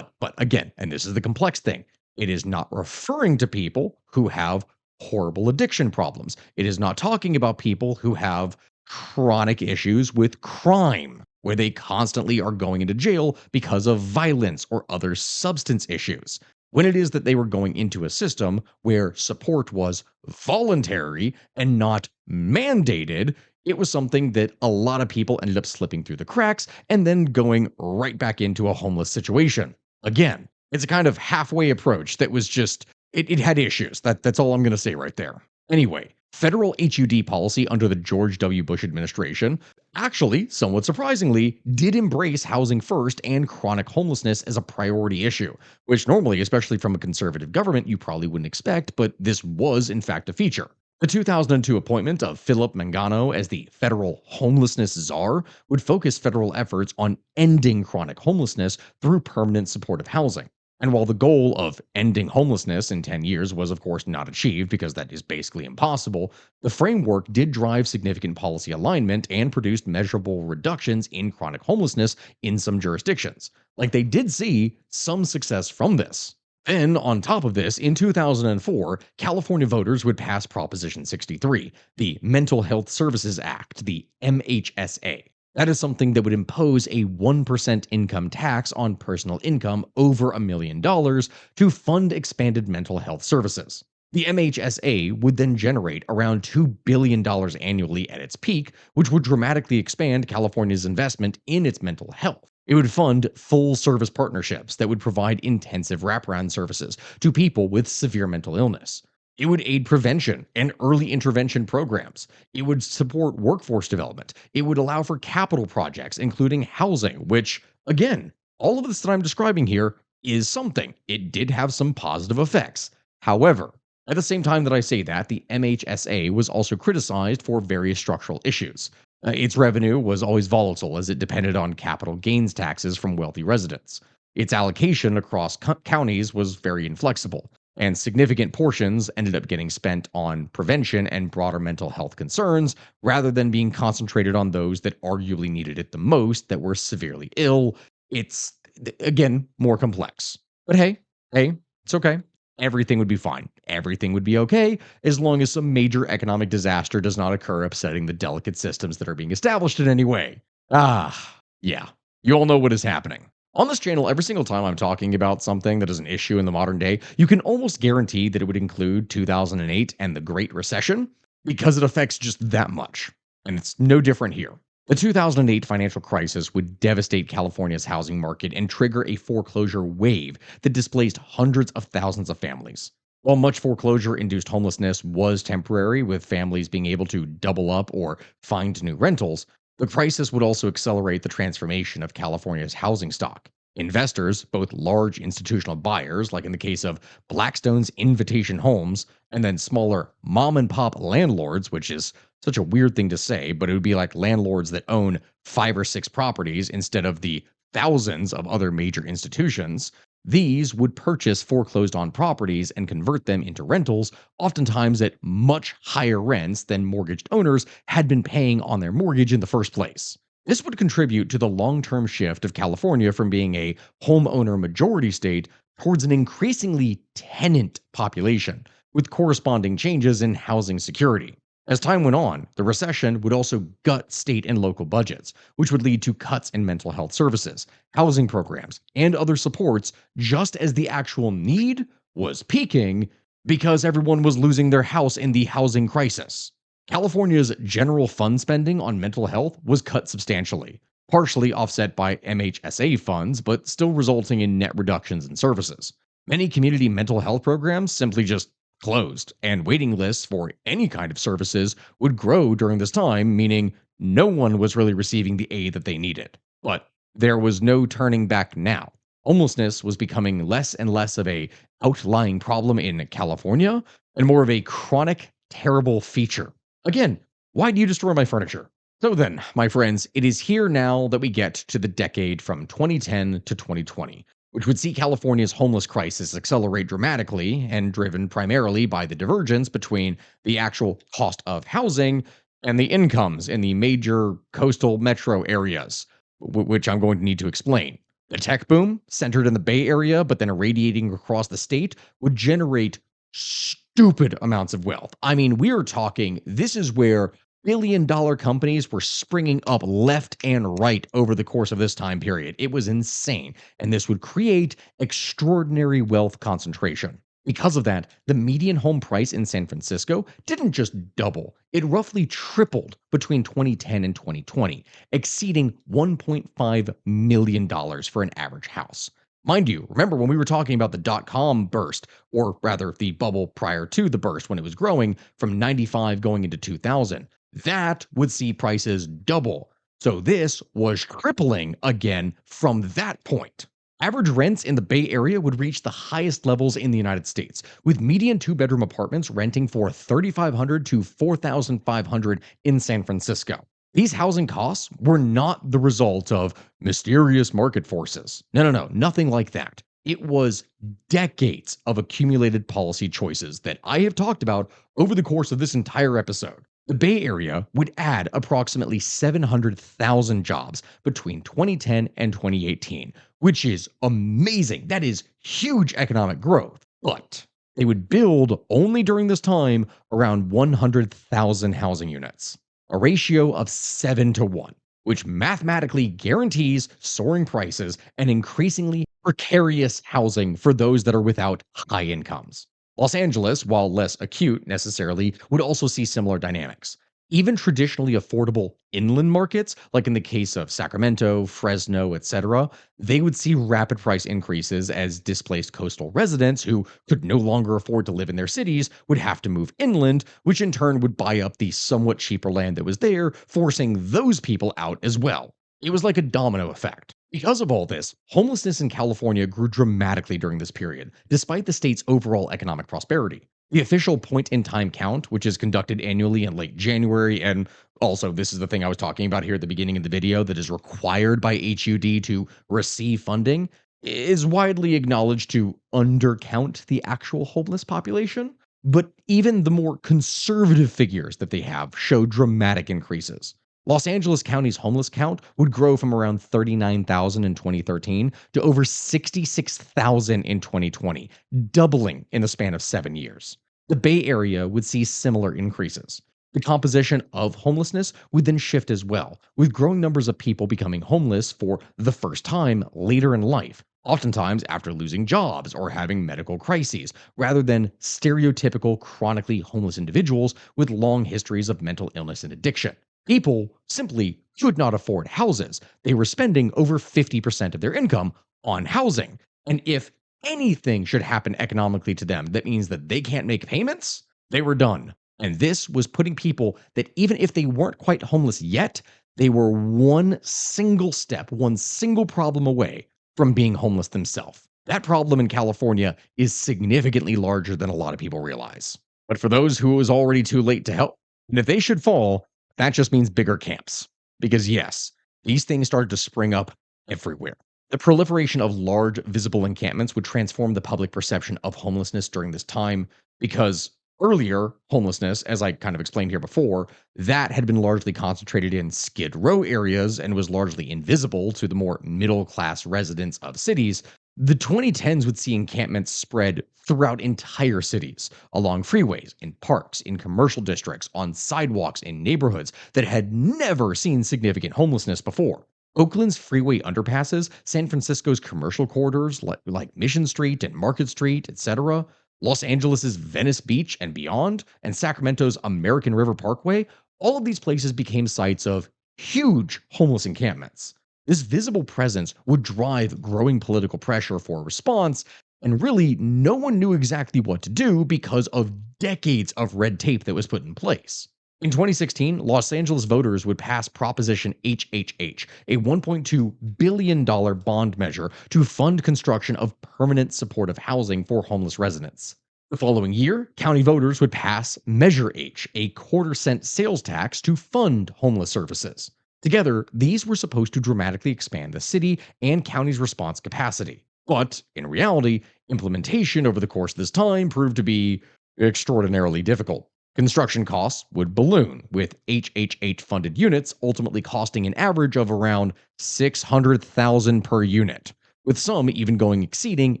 again, and this is the complex thing, it is not referring to people who have horrible addiction problems. It is not talking about people who have chronic issues with crime, where they constantly are going into jail because of violence or other substance issues. When it is that they were going into a system where support was voluntary and not mandated, it was something that a lot of people ended up slipping through the cracks and then going right back into a homeless situation. Again, it's a kind of halfway approach that was just it had issues. That's all I'm going to say right there. Anyway, federal HUD policy under the George W. Bush administration actually, somewhat surprisingly, did embrace housing first and chronic homelessness as a priority issue, which normally, especially from a conservative government, you probably wouldn't expect, but this was in fact a feature. The 2002 appointment of Philip Mangano as the federal homelessness czar would focus federal efforts on ending chronic homelessness through permanent supportive housing. And while the goal of ending homelessness in 10 years was, of course, not achieved because that is basically impossible, the framework did drive significant policy alignment and produced measurable reductions in chronic homelessness in some jurisdictions. Like they did see some success from this. Then, on top of this, in 2004, California voters would pass Proposition 63, the Mental Health Services Act, the MHSA. That is something that would impose a 1% income tax on personal income over $1 million to fund expanded mental health services. The MHSA would then generate around $2 billion annually at its peak, which would dramatically expand California's investment in its mental health. It would fund full service partnerships that would provide intensive wraparound services to people with severe mental illness. It would aid prevention and early intervention programs. It would support workforce development. It would allow for capital projects, including housing, which, again, all of this that I'm describing here is something. It did have some positive effects. However, at the same time that I say that, the MHSA was also criticized for various structural issues. Its revenue was always volatile as it depended on capital gains taxes from wealthy residents. Its allocation across counties was very inflexible, and significant portions ended up getting spent on prevention and broader mental health concerns rather than being concentrated on those that arguably needed it the most that were severely ill. It's, again, more complex. But hey, it's okay. Everything would be fine. Everything would be okay as long as some major economic disaster does not occur, upsetting the delicate systems that are being established in any way. Yeah. You all know what is happening. On this channel, every single time I'm talking about something that is an issue in the modern day, you can almost guarantee that it would include 2008 and the Great Recession because it affects just that much. And it's no different here. The 2008 financial crisis would devastate California's housing market and trigger a foreclosure wave that displaced hundreds of thousands of families. While much foreclosure induced homelessness was temporary, with families being able to double up or find new rentals, the crisis would also accelerate the transformation of California's housing stock. Investors, both large institutional buyers, like in the case of Blackstone's Invitation Homes, and then smaller mom and pop landlords, which is such a weird thing to say, but it would be like landlords that own 5 or 6 properties instead of the thousands of other major institutions. These would purchase foreclosed on properties and convert them into rentals, oftentimes at much higher rents than mortgaged owners had been paying on their mortgage in the first place. This would contribute to the long term shift of California from being a homeowner majority state towards an increasingly tenant population, with corresponding changes in housing security. As time went on, the recession would also gut state and local budgets, which would lead to cuts in mental health services, housing programs, and other supports, just as the actual need was peaking because everyone was losing their house in the housing crisis. California's general fund spending on mental health was cut substantially, partially offset by MHSA funds, but still resulting in net reductions in services. Many community mental health programs simply just closed, and waiting lists for any kind of services would grow during this time, meaning no one was really receiving the aid that they needed. But there was no turning back now. Homelessness was becoming less and less of a outlying problem in California and more of a chronic, terrible feature. Again, why do you destroy my furniture? So then, my friends, it is here now that we get to the decade from 2010 to 2020, which would see California's homeless crisis accelerate dramatically and driven primarily by the divergence between the actual cost of housing and the incomes in the major coastal metro areas, which I'm going to need to explain. The tech boom, centered in the Bay Area but then irradiating across the state, would generate stupid amounts of wealth. I mean, we are talking, this is where billion-dollar companies were springing up left and right over the course of this time period. It was insane, and this would create extraordinary wealth concentration. Because of that, the median home price in San Francisco didn't just double, it roughly tripled between 2010 and 2020, exceeding $1.5 million for an average house. Mind you, remember when we were talking about the dot-com burst, or rather the bubble prior to the burst when it was growing from 95 going into 2000, that would see prices double. So this was crippling again from that point. Average rents in the Bay Area would reach the highest levels in the United States, with median two-bedroom apartments renting for $3,500 to $4,500 in San Francisco. These housing costs were not the result of mysterious market forces. No, nothing like that. It was decades of accumulated policy choices that I have talked about over the course of this entire episode. The Bay Area would add approximately 700,000 jobs between 2010 and 2018, which is amazing. That is huge economic growth. But they would build only during this time around 100,000 housing units, a ratio of 7 to 1, which mathematically guarantees soaring prices and increasingly precarious housing for those that are without high incomes. Los Angeles, while less acute necessarily, would also see similar dynamics. Even traditionally affordable inland markets, like in the case of Sacramento, Fresno, etc., they would see rapid price increases as displaced coastal residents who could no longer afford to live in their cities would have to move inland, which in turn would buy up the somewhat cheaper land that was there, forcing those people out as well. It was like a domino effect. Because of all this, homelessness in California grew dramatically during this period, despite the state's overall economic prosperity. The official point in time count, which is conducted annually in late January, and also this is the thing I was talking about here at the beginning of the video that is required by HUD to receive funding, is widely acknowledged to undercount the actual homeless population. But even the more conservative figures that they have show dramatic increases. Los Angeles County's homeless count would grow from around 39,000 in 2013 to over 66,000 in 2020, doubling in the span of 7 years. The Bay Area would see similar increases. The composition of homelessness would then shift as well, with growing numbers of people becoming homeless for the first time later in life, oftentimes after losing jobs or having medical crises, rather than stereotypical chronically homeless individuals with long histories of mental illness and addiction. People simply could not afford houses. They were spending over 50% of their income on housing. And if anything should happen economically to them, that means that they can't make payments, they were done. And this was putting people that, even if they weren't quite homeless yet, they were one single step, one single problem away from being homeless themselves. That problem in California is significantly larger than a lot of people realize. But for those who it was already too late to help, and if they should fall, that just means bigger camps. Because yes, these things started to spring up everywhere. The proliferation of large visible encampments would transform the public perception of homelessness during this time because earlier homelessness, as I kind of explained here before, that had been largely concentrated in Skid Row areas and was largely invisible to the more middle class residents of cities. The 2010s would see encampments spread throughout entire cities, along freeways, in parks, in commercial districts, on sidewalks, in neighborhoods that had never seen significant homelessness before. Oakland's freeway underpasses, San Francisco's commercial corridors like Mission Street and Market Street, etc., Los Angeles's Venice Beach and beyond, and Sacramento's American River Parkway, all of these places became sites of huge homeless encampments. This visible presence would drive growing political pressure for a response, and really, no one knew exactly what to do because of decades of red tape that was put in place. In 2016, Los Angeles voters would pass Proposition HHH, a $1.2 billion bond measure to fund construction of permanent supportive housing for homeless residents. The following year, county voters would pass Measure H, a quarter-cent sales tax to fund homeless services. Together, these were supposed to dramatically expand the city and county's response capacity. But in reality, implementation over the course of this time proved to be extraordinarily difficult. Construction costs would balloon, with HHH funded units ultimately costing an average of around $600,000 per unit, with some even going exceeding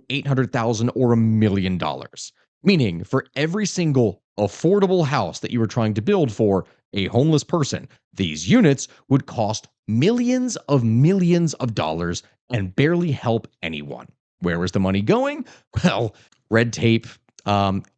$800,000 or $1 million. Meaning, for every single affordable house that you were trying to build for a homeless person, these units would cost millions of dollars and barely help anyone. Where was the money going? Well, red tape,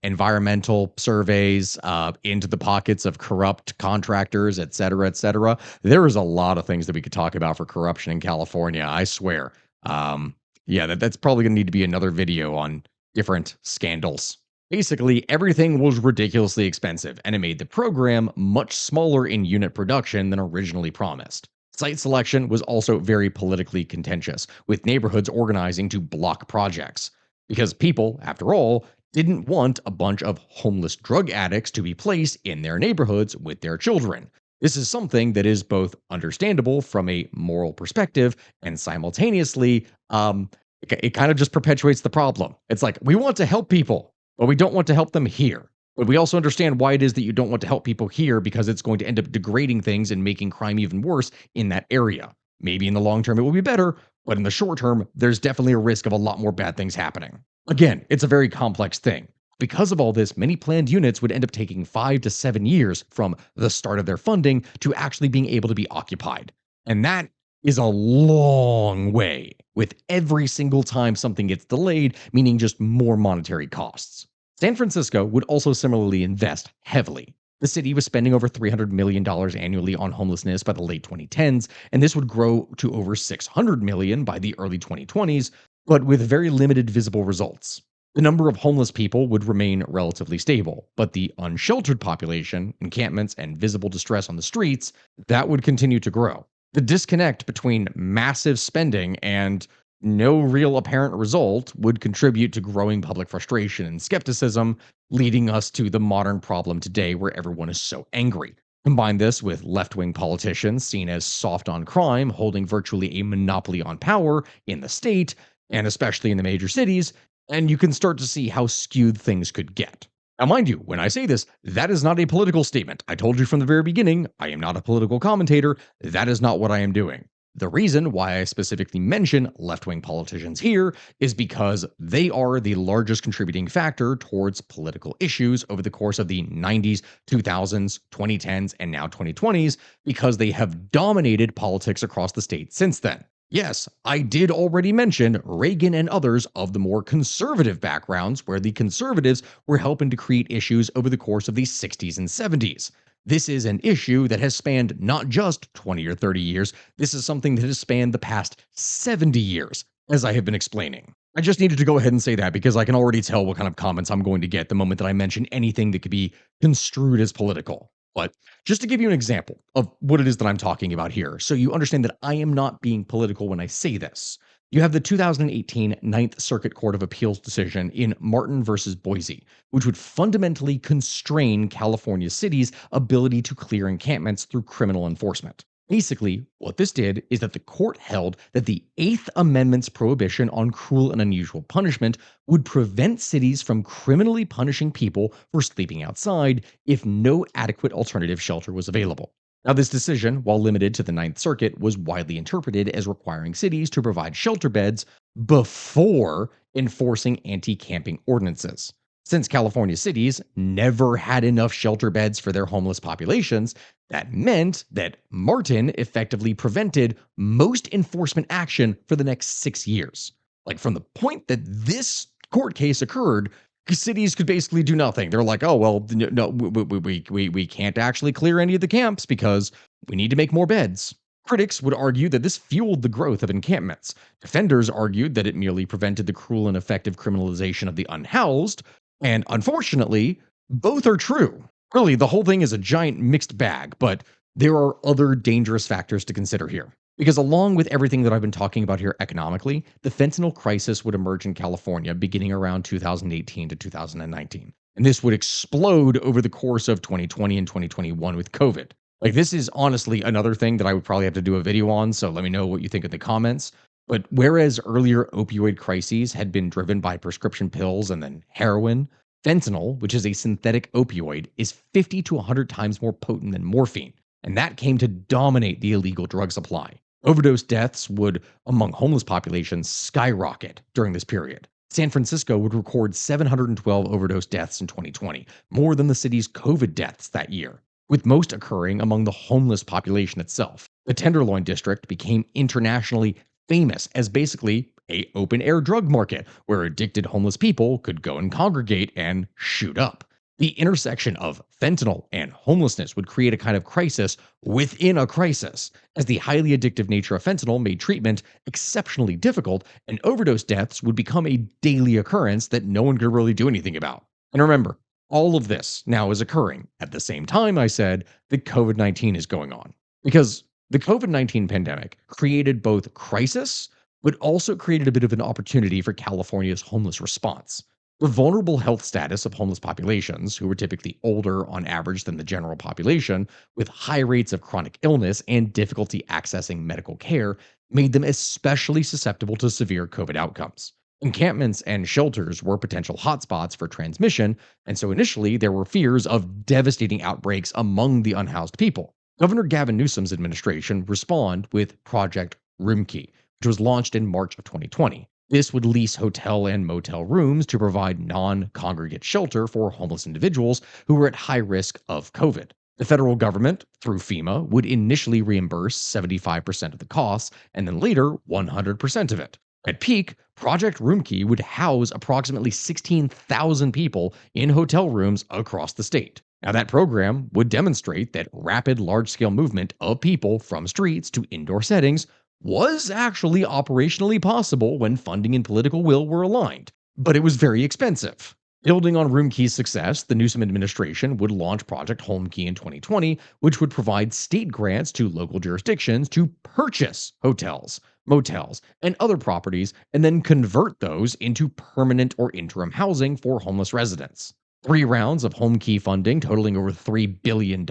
environmental surveys, into the pockets of corrupt contractors, et cetera, et cetera. There is a lot of things that we could talk about for corruption in California, I swear. Yeah, that's probably going to need to be another video on different scandals. Basically, everything was ridiculously expensive, and it made the program much smaller in unit production than originally promised. Site selection was also very politically contentious, with neighborhoods organizing to block projects. Because people, after all, didn't want a bunch of homeless drug addicts to be placed in their neighborhoods with their children. This is something that is both understandable from a moral perspective and simultaneously, it kind of just perpetuates the problem. It's like, we want to help people, but we don't want to help them here. But we also understand why it is that you don't want to help people here because it's going to end up degrading things and making crime even worse in that area. Maybe in the long term it will be better, but in the short term, there's definitely a risk of a lot more bad things happening. Again, it's a very complex thing. Because of all this, many planned units would end up taking 5 to 7 years from the start of their funding to actually being able to be occupied. And that is a long way, with every single time something gets delayed, meaning just more monetary costs. San Francisco would also similarly invest heavily. The city was spending over $300 million annually on homelessness by the late 2010s, and this would grow to over $600 million by the early 2020s, but with very limited visible results. The number of homeless people would remain relatively stable, but the unsheltered population, encampments, and visible distress on the streets, that would continue to grow. The disconnect between massive spending and no real apparent result would contribute to growing public frustration and skepticism, leading us to the modern problem today where everyone is so angry. Combine this with left-wing politicians seen as soft on crime, holding virtually a monopoly on power in the state, and especially in the major cities, and you can start to see how skewed things could get. Now, mind you, when I say this, that is not a political statement. I told you from the very beginning, I am not a political commentator. That is not what I am doing. The reason why I specifically mention left-wing politicians here is because they are the largest contributing factor towards political issues over the course of the 90s, 2000s, 2010s, and now 2020s, because they have dominated politics across the state since then. Yes, I did already mention Reagan and others of the more conservative backgrounds where the conservatives were helping to create issues over the course of the 60s and 70s. This is an issue that has spanned not just 20 or 30 years, this is something that has spanned the past 70 years, as I have been explaining. I just needed to go ahead and say that because I can already tell what kind of comments I'm going to get the moment that I mention anything that could be construed as political. But just to give you an example of what it is that I'm talking about here, so you understand that I am not being political when I say this. You have the 2018 Ninth Circuit Court of Appeals decision in Martin versus Boise, which would fundamentally constrain California cities' ability to clear encampments through criminal enforcement. Basically, what this did is that the court held that the Eighth Amendment's prohibition on cruel and unusual punishment would prevent cities from criminally punishing people for sleeping outside if no adequate alternative shelter was available. Now, this decision, while limited to the Ninth Circuit, was widely interpreted as requiring cities to provide shelter beds before enforcing anti camping ordinances. Since California cities never had enough shelter beds for their homeless populations, that meant that Martin effectively prevented most enforcement action for the next 6 years. Like from the point that this court case occurred, cities could basically do nothing. They're like, oh, well, no, we can't actually clear any of the camps because we need to make more beds. Critics would argue that this fueled the growth of encampments. Defenders argued that it merely prevented the cruel and effective criminalization of the unhoused. And unfortunately, both are true. Really, the whole thing is a giant mixed bag, but there are other dangerous factors to consider here. Because along with everything that I've been talking about here economically, the fentanyl crisis would emerge in California beginning around 2018 to 2019. And this would explode over the course of 2020 and 2021 with COVID. Like, this is honestly another thing that I would probably have to do a video on, so let me know what you think in the comments. But whereas earlier opioid crises had been driven by prescription pills and then heroin, fentanyl, which is a synthetic opioid, is 50 to 100 times more potent than morphine. And that came to dominate the illegal drug supply. Overdose deaths would, among homeless populations, skyrocket during this period. San Francisco would record 712 overdose deaths in 2020, more than the city's COVID deaths that year, with most occurring among the homeless population itself. The Tenderloin district became internationally famous as basically a open-air drug market where addicted homeless people could go and congregate and shoot up. The intersection of fentanyl and homelessness would create a kind of crisis within a crisis, as the highly addictive nature of fentanyl made treatment exceptionally difficult, and overdose deaths would become a daily occurrence that no one could really do anything about. And remember, all of this now is occurring at the same time I said that COVID-19 is going on. Because the COVID-19 pandemic created both crisis, but also created a bit of an opportunity for California's homeless response. The vulnerable health status of homeless populations, who were typically older on average than the general population, with high rates of chronic illness and difficulty accessing medical care, made them especially susceptible to severe COVID outcomes. Encampments and shelters were potential hotspots for transmission, and so initially there were fears of devastating outbreaks among the unhoused people. Governor Gavin Newsom's administration responded with Project Roomkey, which was launched in March of 2020. This would lease hotel and motel rooms to provide non-congregate shelter for homeless individuals who were at high risk of COVID. The federal government, through FEMA, would initially reimburse 75% of the costs and then later 100% of it. At peak, Project Roomkey would house approximately 16,000 people in hotel rooms across the state. Now, that program would demonstrate that rapid, large-scale movement of people from streets to indoor settings was actually operationally possible when funding and political will were aligned, but it was very expensive. Building on Roomkey's success, the Newsom administration would launch Project Homekey in 2020, which would provide state grants to local jurisdictions to purchase hotels, motels, and other properties, and then convert those into permanent or interim housing for homeless residents. 3 rounds of Homekey funding totaling over $3 billion,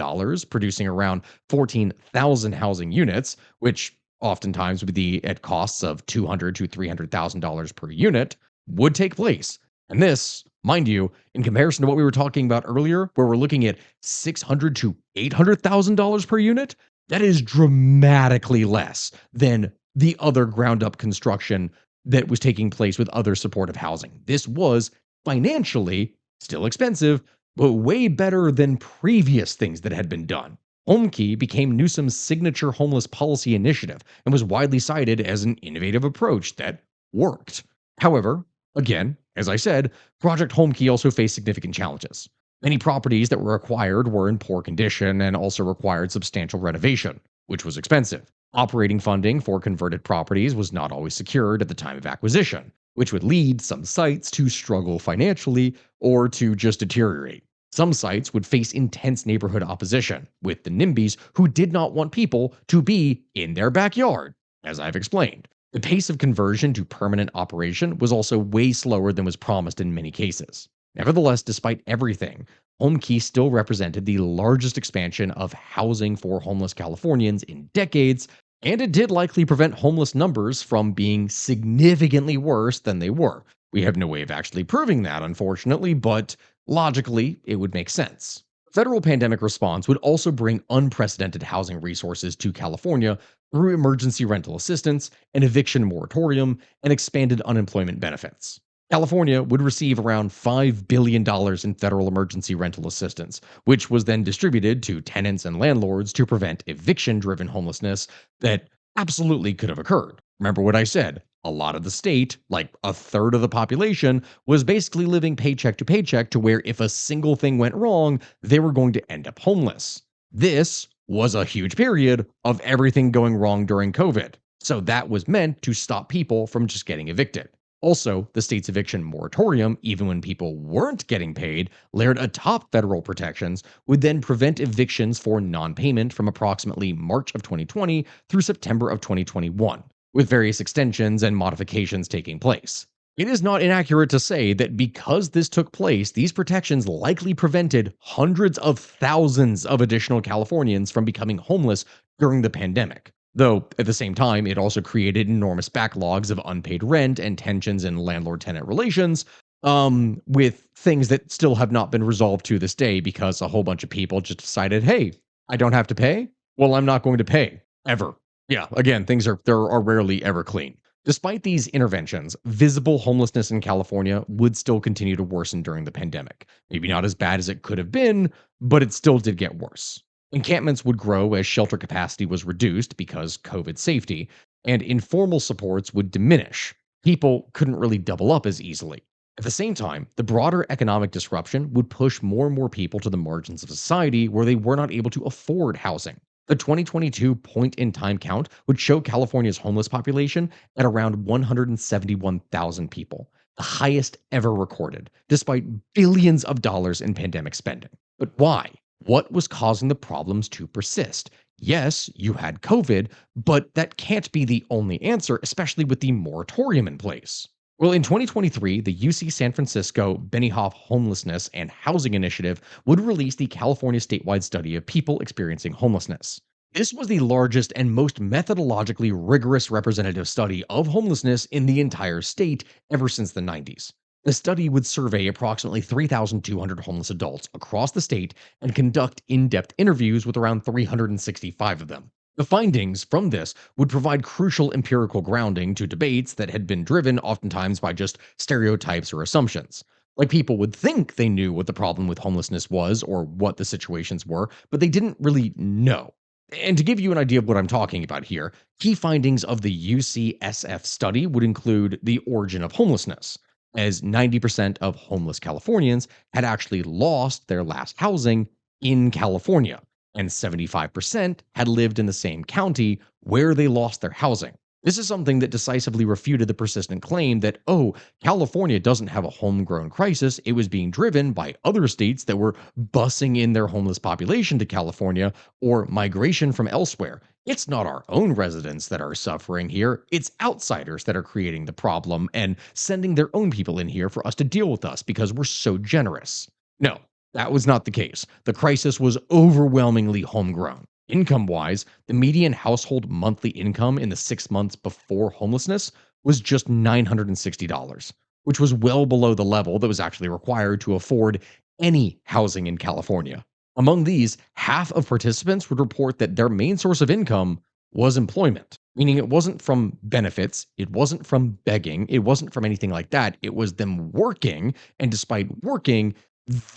producing around 14,000 housing units, which oftentimes would be at costs of $200,000 to $300,000 per unit, would take place. And this, mind you, in comparison to what we were talking about earlier, where we're looking at $600,000 to $800,000 per unit, that is dramatically less than the other ground-up construction that was taking place with other supportive housing. This was financially still expensive, but way better than previous things that had been done. Homekey became Newsom's signature homeless policy initiative and was widely cited as an innovative approach that worked. However, again, as I said, Project Homekey also faced significant challenges. Many properties that were acquired were in poor condition and also required substantial renovation, which was expensive. Operating funding for converted properties was not always secured at the time of acquisition, which would lead some sites to struggle financially or to just deteriorate. Some sites would face intense neighborhood opposition, with the NIMBYs who did not want people to be in their backyard, as I've explained. The pace of conversion to permanent operation was also way slower than was promised in many cases. Nevertheless, despite everything, Home Key still represented the largest expansion of housing for homeless Californians in decades, and it did likely prevent homeless numbers from being significantly worse than they were. We have no way of actually proving that, unfortunately, but logically, it would make sense. Federal pandemic response would also bring unprecedented housing resources to California through emergency rental assistance, an eviction moratorium, and expanded unemployment benefits. California would receive around $5 billion in federal emergency rental assistance, which was then distributed to tenants and landlords to prevent eviction driven homelessness that absolutely could have occurred. Remember what I said? A lot of the state, like a third of the population, was basically living paycheck to where if a single thing went wrong, they were going to end up homeless. This was a huge period of everything going wrong during COVID. So that was meant to stop people from just getting evicted. Also, the state's eviction moratorium, even when people weren't getting paid, layered atop federal protections, would then prevent evictions for non payment from approximately March of 2020 through September of 2021, with various extensions and modifications taking place. It is not inaccurate to say that because this took place, these protections likely prevented hundreds of thousands of additional Californians from becoming homeless during the pandemic. Though, at the same time, it also created enormous backlogs of unpaid rent and tensions in landlord tenant relations, with things that still have not been resolved to this day because a whole bunch of people just decided, hey, I don't have to pay? Well, I'm not going to pay. Ever. Yeah, again, things are rarely ever clean. Despite these interventions, visible homelessness in California would still continue to worsen during the pandemic. Maybe not as bad as it could have been, but it still did get worse. Encampments would grow as shelter capacity was reduced because COVID safety, and informal supports would diminish. People couldn't really double up as easily. At the same time, the broader economic disruption would push more and more people to the margins of society where they were not able to afford housing. The 2022 point in time count would show California's homeless population at around 171,000 people, the highest ever recorded, despite billions of dollars in pandemic spending. But why? What was causing the problems to persist? Yes, you had COVID, but that can't be the only answer, especially with the moratorium in place. Well, in 2023, the UC San Francisco Benioff Homelessness and Housing Initiative would release the California statewide study of people experiencing homelessness. This was the largest and most methodologically rigorous representative study of homelessness in the entire state ever since the 90s. The study would survey approximately 3,200 homeless adults across the state and conduct in depth interviews with around 365 of them. The findings from this would provide crucial empirical grounding to debates that had been driven oftentimes by just stereotypes or assumptions. Like people would think they knew what the problem with homelessness was or what the situations were, but they didn't really know. And to give you an idea of what I'm talking about here, key findings of the UCSF study would include the origin of homelessness, as 90% of homeless Californians had actually lost their last housing in California, and 75% had lived in the same county where they lost their housing. This is something that decisively refuted the persistent claim that, oh, California doesn't have a homegrown crisis. It was being driven by other states that were busing in their homeless population to California or migration from elsewhere. It's not our own residents that are suffering here. It's outsiders that are creating the problem and sending their own people in here for us to deal with us because we're so generous. No, that was not the case. The crisis was overwhelmingly homegrown. Income wise, the median household monthly income in the 6 months before homelessness was just $960, which was well below the level that was actually required to afford any housing in California. Among these, half of participants would report that their main source of income was employment, meaning it wasn't from benefits, it wasn't from begging, it wasn't from anything like that. It was them working, and despite working,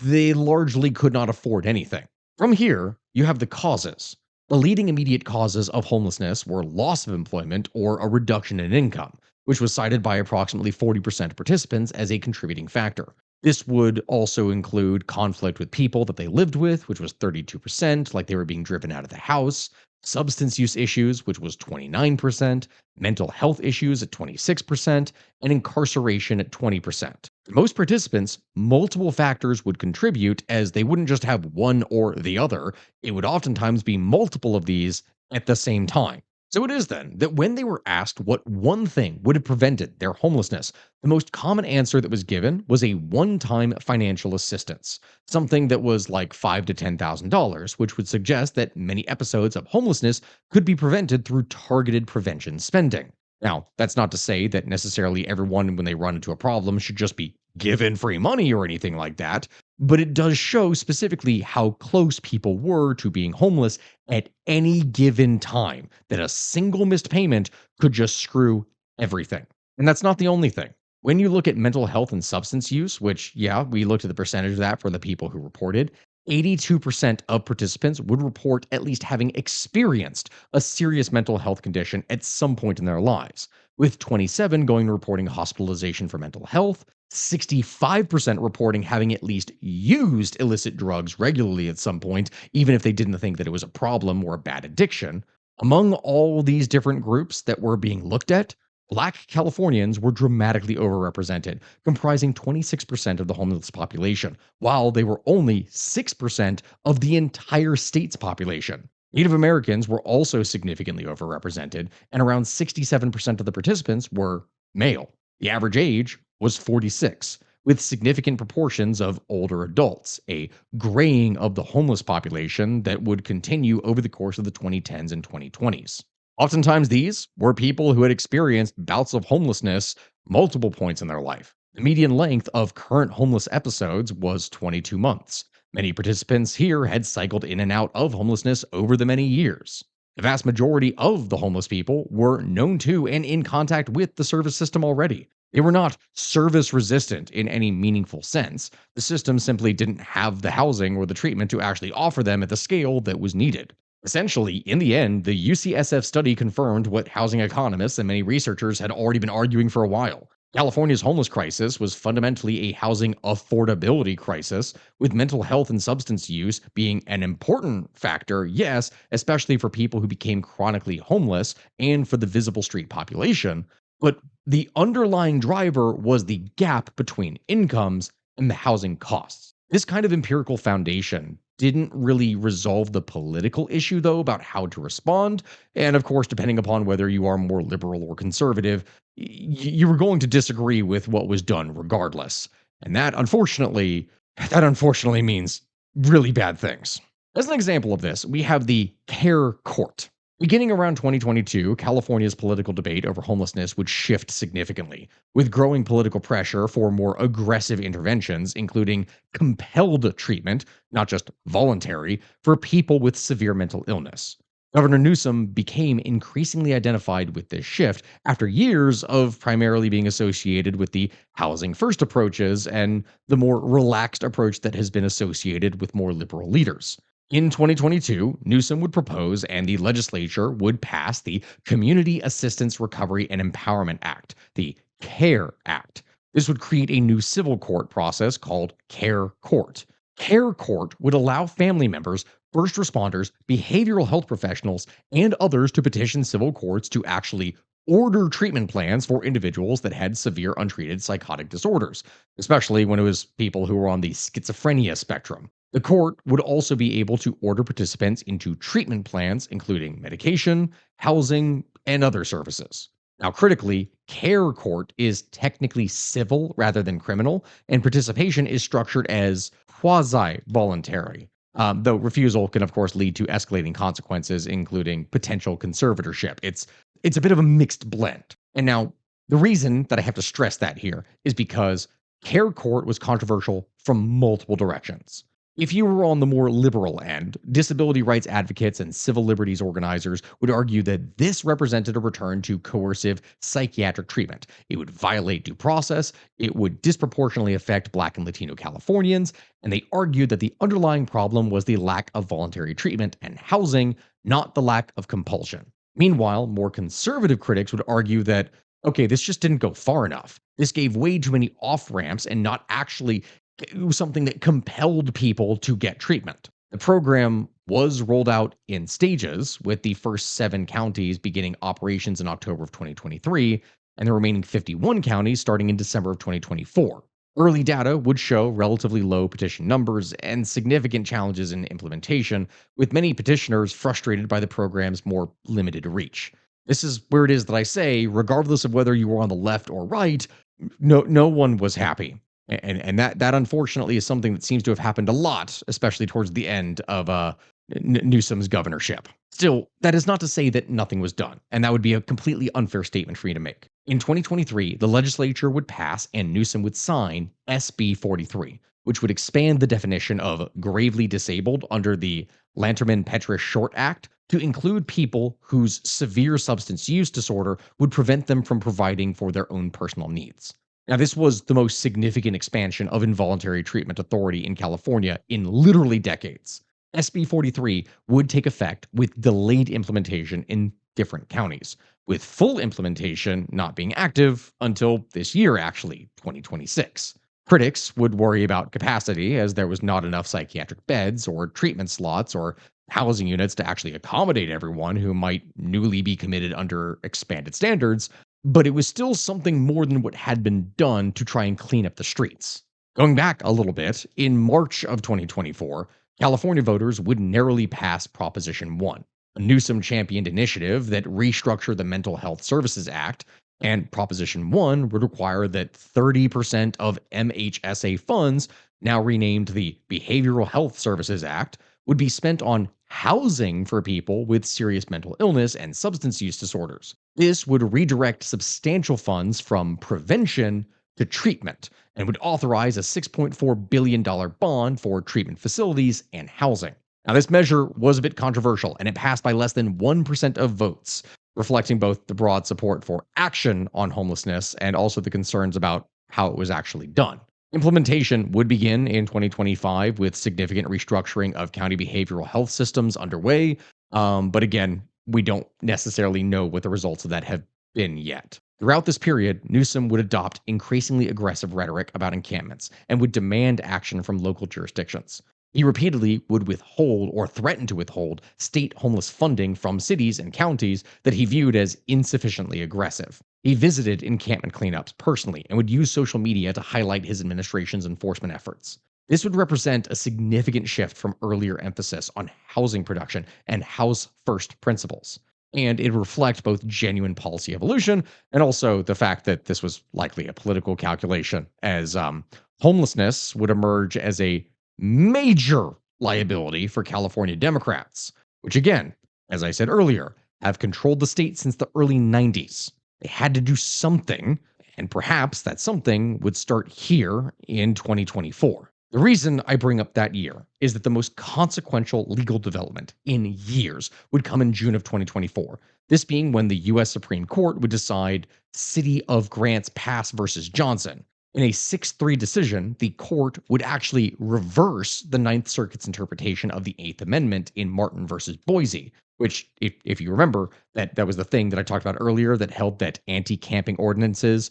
they largely could not afford anything. From here, you have the causes. The leading immediate causes of homelessness were loss of employment or a reduction in income, which was cited by approximately 40% of participants as a contributing factor. This would also include conflict with people that they lived with, which was 32%, like they were being driven out of the house, substance use issues, which was 29%, mental health issues at 26%, and incarceration at 20%. For most participants, multiple factors would contribute as they wouldn't just have one or the other, it would oftentimes be multiple of these at the same time. So it is then that when they were asked what one thing would have prevented their homelessness, the most common answer that was given was a one-time financial assistance, something that was like $5 to $10,000, which would suggest that many episodes of homelessness could be prevented through targeted prevention spending. Now, that's not to say that necessarily everyone, when they run into a problem, should just be given free money or anything like that, but it does show specifically how close people were to being homeless at any given time, that a single missed payment could just screw everything. And that's not the only thing. When you look at mental health and substance use, which, yeah, we looked at the percentage of that for the people who reported, 82% of participants would report at least having experienced a serious mental health condition at some point in their lives, with 27 going to reporting hospitalization for mental health, 65% reporting having at least used illicit drugs regularly at some point, even if they didn't think that it was a problem or a bad addiction. Among all these different groups that were being looked at, Black Californians were dramatically overrepresented, comprising 26% of the homeless population, while they were only 6% of the entire state's population. Native Americans were also significantly overrepresented, and around 67% of the participants were male. The average age was 46, with significant proportions of older adults, a graying of the homeless population that would continue over the course of the 2010s and 2020s. Oftentimes, these were people who had experienced bouts of homelessness multiple points in their life. The median length of current homeless episodes was 22 months. Many participants here had cycled in and out of homelessness over the many years. The vast majority of the homeless people were known to and in contact with the service system already. They were not service resistant in any meaningful sense. The system simply didn't have the housing or the treatment to actually offer them at the scale that was needed. Essentially, in the end, the UCSF study confirmed what housing economists and many researchers had already been arguing for a while. California's homeless crisis was fundamentally a housing affordability crisis, with mental health and substance use being an important factor, yes, especially for people who became chronically homeless and for the visible street population. But the underlying driver was the gap between incomes and the housing costs. This kind of empirical foundation didn't really resolve the political issue, though, about how to respond. And of course, depending upon whether you are more liberal or conservative, you were going to disagree with what was done regardless. And that unfortunately means really bad things. As an example of this, we have the Care Court. Beginning around 2022, California's political debate over homelessness would shift significantly, with growing political pressure for more aggressive interventions, including compelled treatment, not just voluntary, for people with severe mental illness. Governor Newsom became increasingly identified with this shift after years of primarily being associated with the housing first approaches and the more relaxed approach that has been associated with more liberal leaders. In 2022, Newsom would propose and the legislature would pass the Community Assistance Recovery and Empowerment Act, the CARE Act. This would create a new civil court process called Care Court. Care Court would allow family members, first responders, behavioral health professionals, and others to petition civil courts to actually order treatment plans for individuals that had severe untreated psychotic disorders, especially when it was people who were on the schizophrenia spectrum. The court would also be able to order participants into treatment plans, including medication, housing, and other services. Now, critically, Care Court is technically civil rather than criminal, and participation is structured as quasi voluntary. Though refusal can, of course, lead to escalating consequences, including potential conservatorship. It's a bit of a mixed blend. And now, the reason that I have to stress that here is because Care Court was controversial from multiple directions. If you were on the more liberal end, disability rights advocates and civil liberties organizers would argue that this represented a return to coercive psychiatric treatment. It would violate due process, it would disproportionately affect Black and Latino Californians, and they argued that the underlying problem was the lack of voluntary treatment and housing, not the lack of compulsion. Meanwhile, more conservative critics would argue that, okay, this just didn't go far enough. This gave way too many off ramps and not actually it was something that compelled people to get treatment. The program was rolled out in stages, with the first 7 counties beginning operations in October of 2023, and the remaining 51 counties starting in December of 2024. Early data would show relatively low petition numbers and significant challenges in implementation, with many petitioners frustrated by the program's more limited reach. This is where it is that I say, regardless of whether you were on the left or right, no one was happy. And that unfortunately is something that seems to have happened a lot, especially towards the end of Newsom's governorship. Still, that is not to say that nothing was done, and that would be a completely unfair statement for me to make. In 2023, the legislature would pass and Newsom would sign SB 43, which would expand the definition of gravely disabled under the Lanterman-Petrish Short Act to include people whose severe substance use disorder would prevent them from providing for their own personal needs. Now, this was the most significant expansion of involuntary treatment authority in California in literally decades. SB 43 would take effect with delayed implementation in different counties, with full implementation not being active until this year, actually, 2026. Critics would worry about capacity as there was not enough psychiatric beds or treatment slots or housing units to actually accommodate everyone who might newly be committed under expanded standards, but it was still something more than what had been done to try and clean up the streets. Going back a little bit, in March of 2024, California voters would narrowly pass Proposition 1, a Newsom championed initiative that restructured the Mental Health Services Act, and Proposition 1 would require that 30% of MHSA funds, now renamed the Behavioral Health Services Act, would be spent on housing for people with serious mental illness and substance use disorders. This would redirect substantial funds from prevention to treatment and would authorize a $6.4 billion bond for treatment facilities and housing. Now, this measure was a bit controversial and it passed by less than 1% of votes, reflecting both the broad support for action on homelessness and also the concerns about how it was actually done. Implementation would begin in 2025 with significant restructuring of county behavioral health systems underway. But again, we don't necessarily know what the results of that have been yet. Throughout this period, Newsom would adopt increasingly aggressive rhetoric about encampments and would demand action from local jurisdictions. He repeatedly would withhold or threaten to withhold state homeless funding from cities and counties that he viewed as insufficiently aggressive. He visited encampment cleanups personally and would use social media to highlight his administration's enforcement efforts. This would represent a significant shift from earlier emphasis on housing production and house first principles. And it would reflect both genuine policy evolution and also the fact that this was likely a political calculation, as homelessness would emerge as a major liability for California Democrats, which, again, as I said earlier, have controlled the state since the early 90s. They had to do something, and perhaps that something would start here in 2024. The reason I bring up that year is that the most consequential legal development in years would come in June of 2024. This being when the US Supreme Court would decide City of Grants Pass versus Johnson. In a 6-3 decision, the court would actually reverse the Ninth Circuit's interpretation of the Eighth Amendment in Martin versus Boise, which, if you remember, that was the thing that I talked about earlier that held that anti-camping ordinances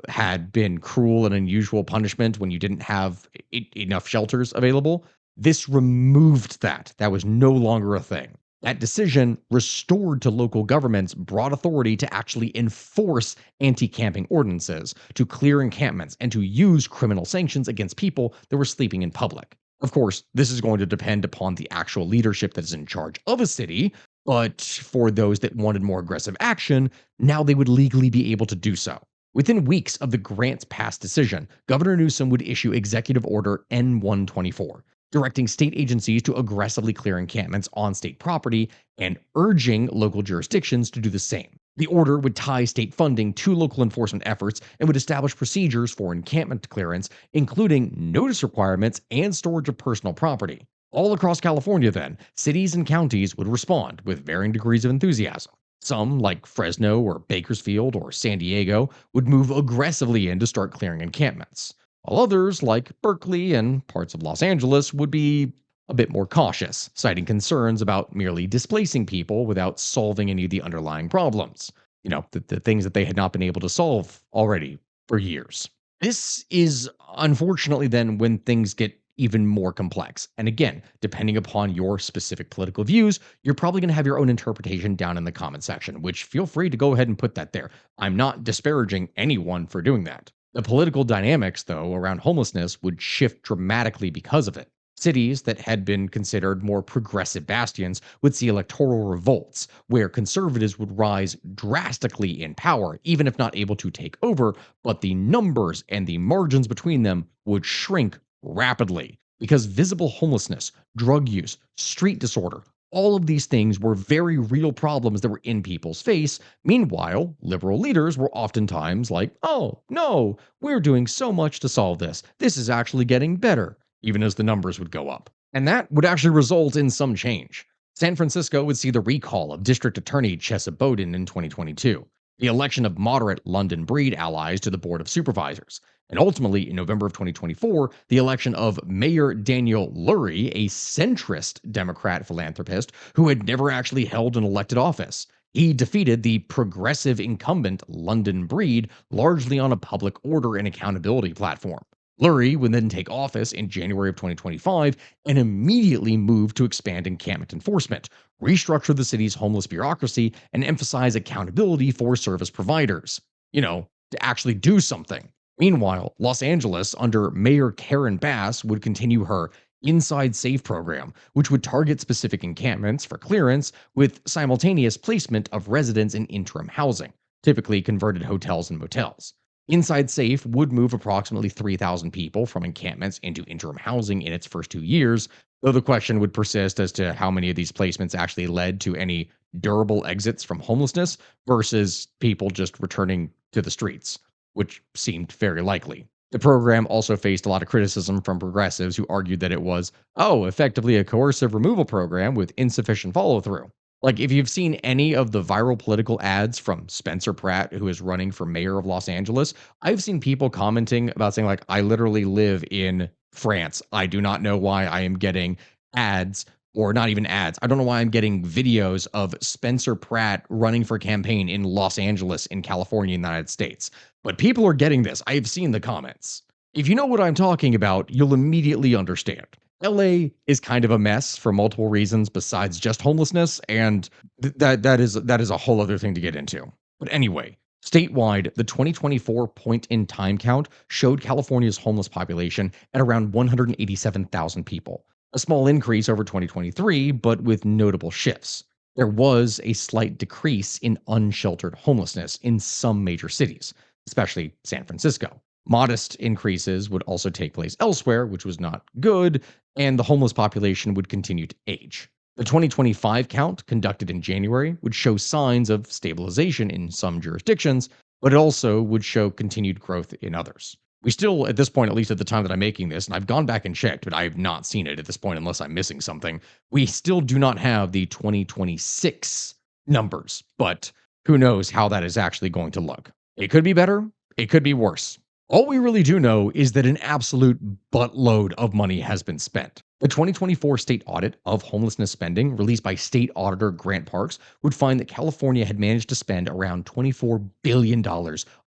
had been cruel and unusual punishment when you didn't have enough shelters available. This removed that. That was no longer a thing. That decision restored to local governments broad authority to actually enforce anti-camping ordinances, to clear encampments, and to use criminal sanctions against people that were sleeping in public. Of course, this is going to depend upon the actual leadership that is in charge of a city, but for those that wanted more aggressive action, now they would legally be able to do so. Within weeks of the Grants Pass decision, Governor Newsom would issue Executive Order N-124, directing state agencies to aggressively clear encampments on state property and urging local jurisdictions to do the same. The order would tie state funding to local enforcement efforts and would establish procedures for encampment clearance, including notice requirements and storage of personal property. All across California, then, cities and counties would respond with varying degrees of enthusiasm. Some, like Fresno or Bakersfield or San Diego, would move aggressively in to start clearing encampments, while others, like Berkeley and parts of Los Angeles, would be a bit more cautious, citing concerns about merely displacing people without solving any of the underlying problems. The things that they had not been able to solve already for years. This is unfortunately then when things get even more complex. And again, depending upon your specific political views, you're probably going to have your own interpretation down in the comment section, which feel free to go ahead and put that there. I'm not disparaging anyone for doing that. The political dynamics, though, around homelessness would shift dramatically because of it. Cities that had been considered more progressive bastions would see electoral revolts, where conservatives would rise drastically in power, even if not able to take over, but the numbers and the margins between them would shrink rapidly. Because visible homelessness, drug use, street disorder, all of these things were very real problems that were in people's face. Meanwhile, liberal leaders were oftentimes like, oh, no, we're doing so much to solve this. This is actually getting better, even as the numbers would go up. And that would actually result in some change. San Francisco would see the recall of District Attorney Chesa Boudin in 2022, the election of moderate London Breed allies to the Board of Supervisors, and ultimately, in November of 2024, the election of Mayor Daniel Lurie, a centrist Democrat philanthropist who had never actually held an elected office. He defeated the progressive incumbent London Breed largely on a public order and accountability platform. Lurie would then take office in January of 2025 and immediately move to expand encampment enforcement, restructure the city's homeless bureaucracy, and emphasize accountability for service providers. To actually do something. Meanwhile, Los Angeles, under Mayor Karen Bass, would continue her Inside Safe program, which would target specific encampments for clearance with simultaneous placement of residents in interim housing, typically converted hotels and motels. Inside Safe would move approximately 3,000 people from encampments into interim housing in its first 2 years, though the question would persist as to how many of these placements actually led to any durable exits from homelessness versus people just returning to the streets, which seemed very likely. The program also faced a lot of criticism from progressives who argued that it was, effectively a coercive removal program with insufficient follow through. Like, if you've seen any of the viral political ads from Spencer Pratt, who is running for mayor of Los Angeles, I've seen people commenting about saying, like, I literally live in France. I do not know why I am getting ads, or not even ads. I don't know why I'm getting videos of Spencer Pratt running for campaign in Los Angeles, in California, United States. But people are getting this. I've seen the comments. If you know what I'm talking about, you'll immediately understand. LA is kind of a mess for multiple reasons besides just homelessness, and that is a whole other thing to get into. But anyway, statewide, the 2024 point in time count showed California's homeless population at around 187,000 people, a small increase over 2023, but with notable shifts. There was a slight decrease in unsheltered homelessness in some major cities, especially San Francisco. Modest increases would also take place elsewhere, which was not good, and the homeless population would continue to age. The 2025 count, conducted in January, would show signs of stabilization in some jurisdictions, but it also would show continued growth in others. We still, at this point, at least at the time that I'm making this, and I've gone back and checked, but I have not seen it at this point unless I'm missing something. We still do not have the 2026 numbers, but who knows how that is actually going to look. It could be better, it could be worse. All we really do know is that an absolute buttload of money has been spent. The 2024 state audit of homelessness spending, released by state auditor Grant Parks, would find that California had managed to spend around $24 billion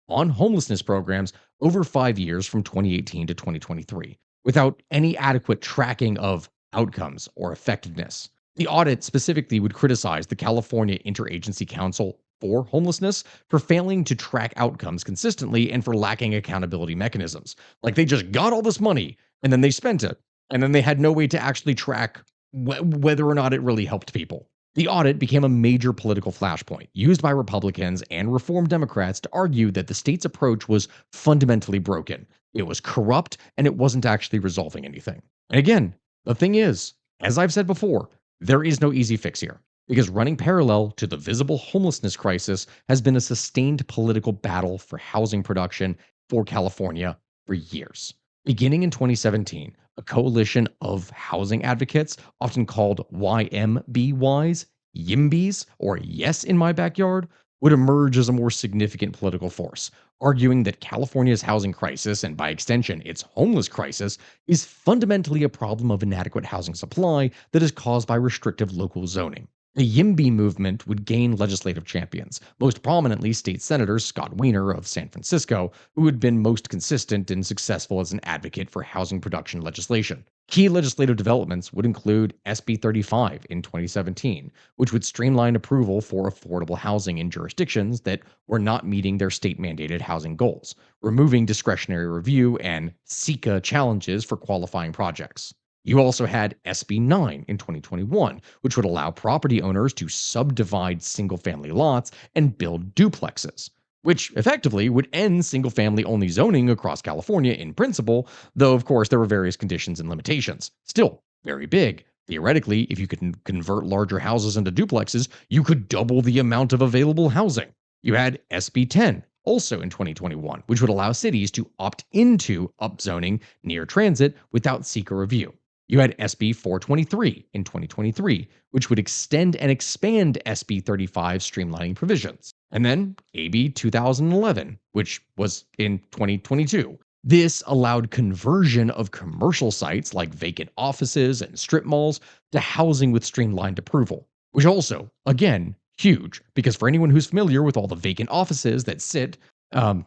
on homelessness programs over 5 years from 2018 to 2023, without any adequate tracking of outcomes or effectiveness. The audit specifically would criticize the California Interagency Council for homelessness for failing to track outcomes consistently and for lacking accountability mechanisms. Like, they just got all this money and then they spent it, and then they had no way to actually track whether or not it really helped people. The audit became a major political flashpoint used by Republicans and Reform Democrats to argue that the state's approach was fundamentally broken. It was corrupt and it wasn't actually resolving anything. And again, the thing is, as I've said before, there is no easy fix here, because running parallel to the visible homelessness crisis has been a sustained political battle for housing production for California for years. Beginning in 2017, a coalition of housing advocates, often called YMBYs, YIMBYs, or Yes in My Backyard, would emerge as a more significant political force, arguing that California's housing crisis, and by extension its homeless crisis, is fundamentally a problem of inadequate housing supply that is caused by restrictive local zoning. The YIMBY movement would gain legislative champions, most prominently State Senator Scott Wiener of San Francisco, who had been most consistent and successful as an advocate for housing production legislation. Key legislative developments would include SB 35 in 2017, which would streamline approval for affordable housing in jurisdictions that were not meeting their state mandated housing goals, removing discretionary review and SECA challenges for qualifying projects. You also had SB 9 in 2021, which would allow property owners to subdivide single family lots and build duplexes, which effectively would end single family only zoning across California in principle, though, of course, there were various conditions and limitations. Still, very big. Theoretically, if you could convert larger houses into duplexes, you could double the amount of available housing. You had SB 10, also in 2021, which would allow cities to opt into upzoning near transit without seeker review. You had SB 423 in 2023, which would extend and expand SB 35 streamlining provisions. And then AB 2011, which was in 2022. This allowed conversion of commercial sites like vacant offices and strip malls to housing with streamlined approval, which also, again, huge because for anyone who's familiar with all the vacant offices that sit, um,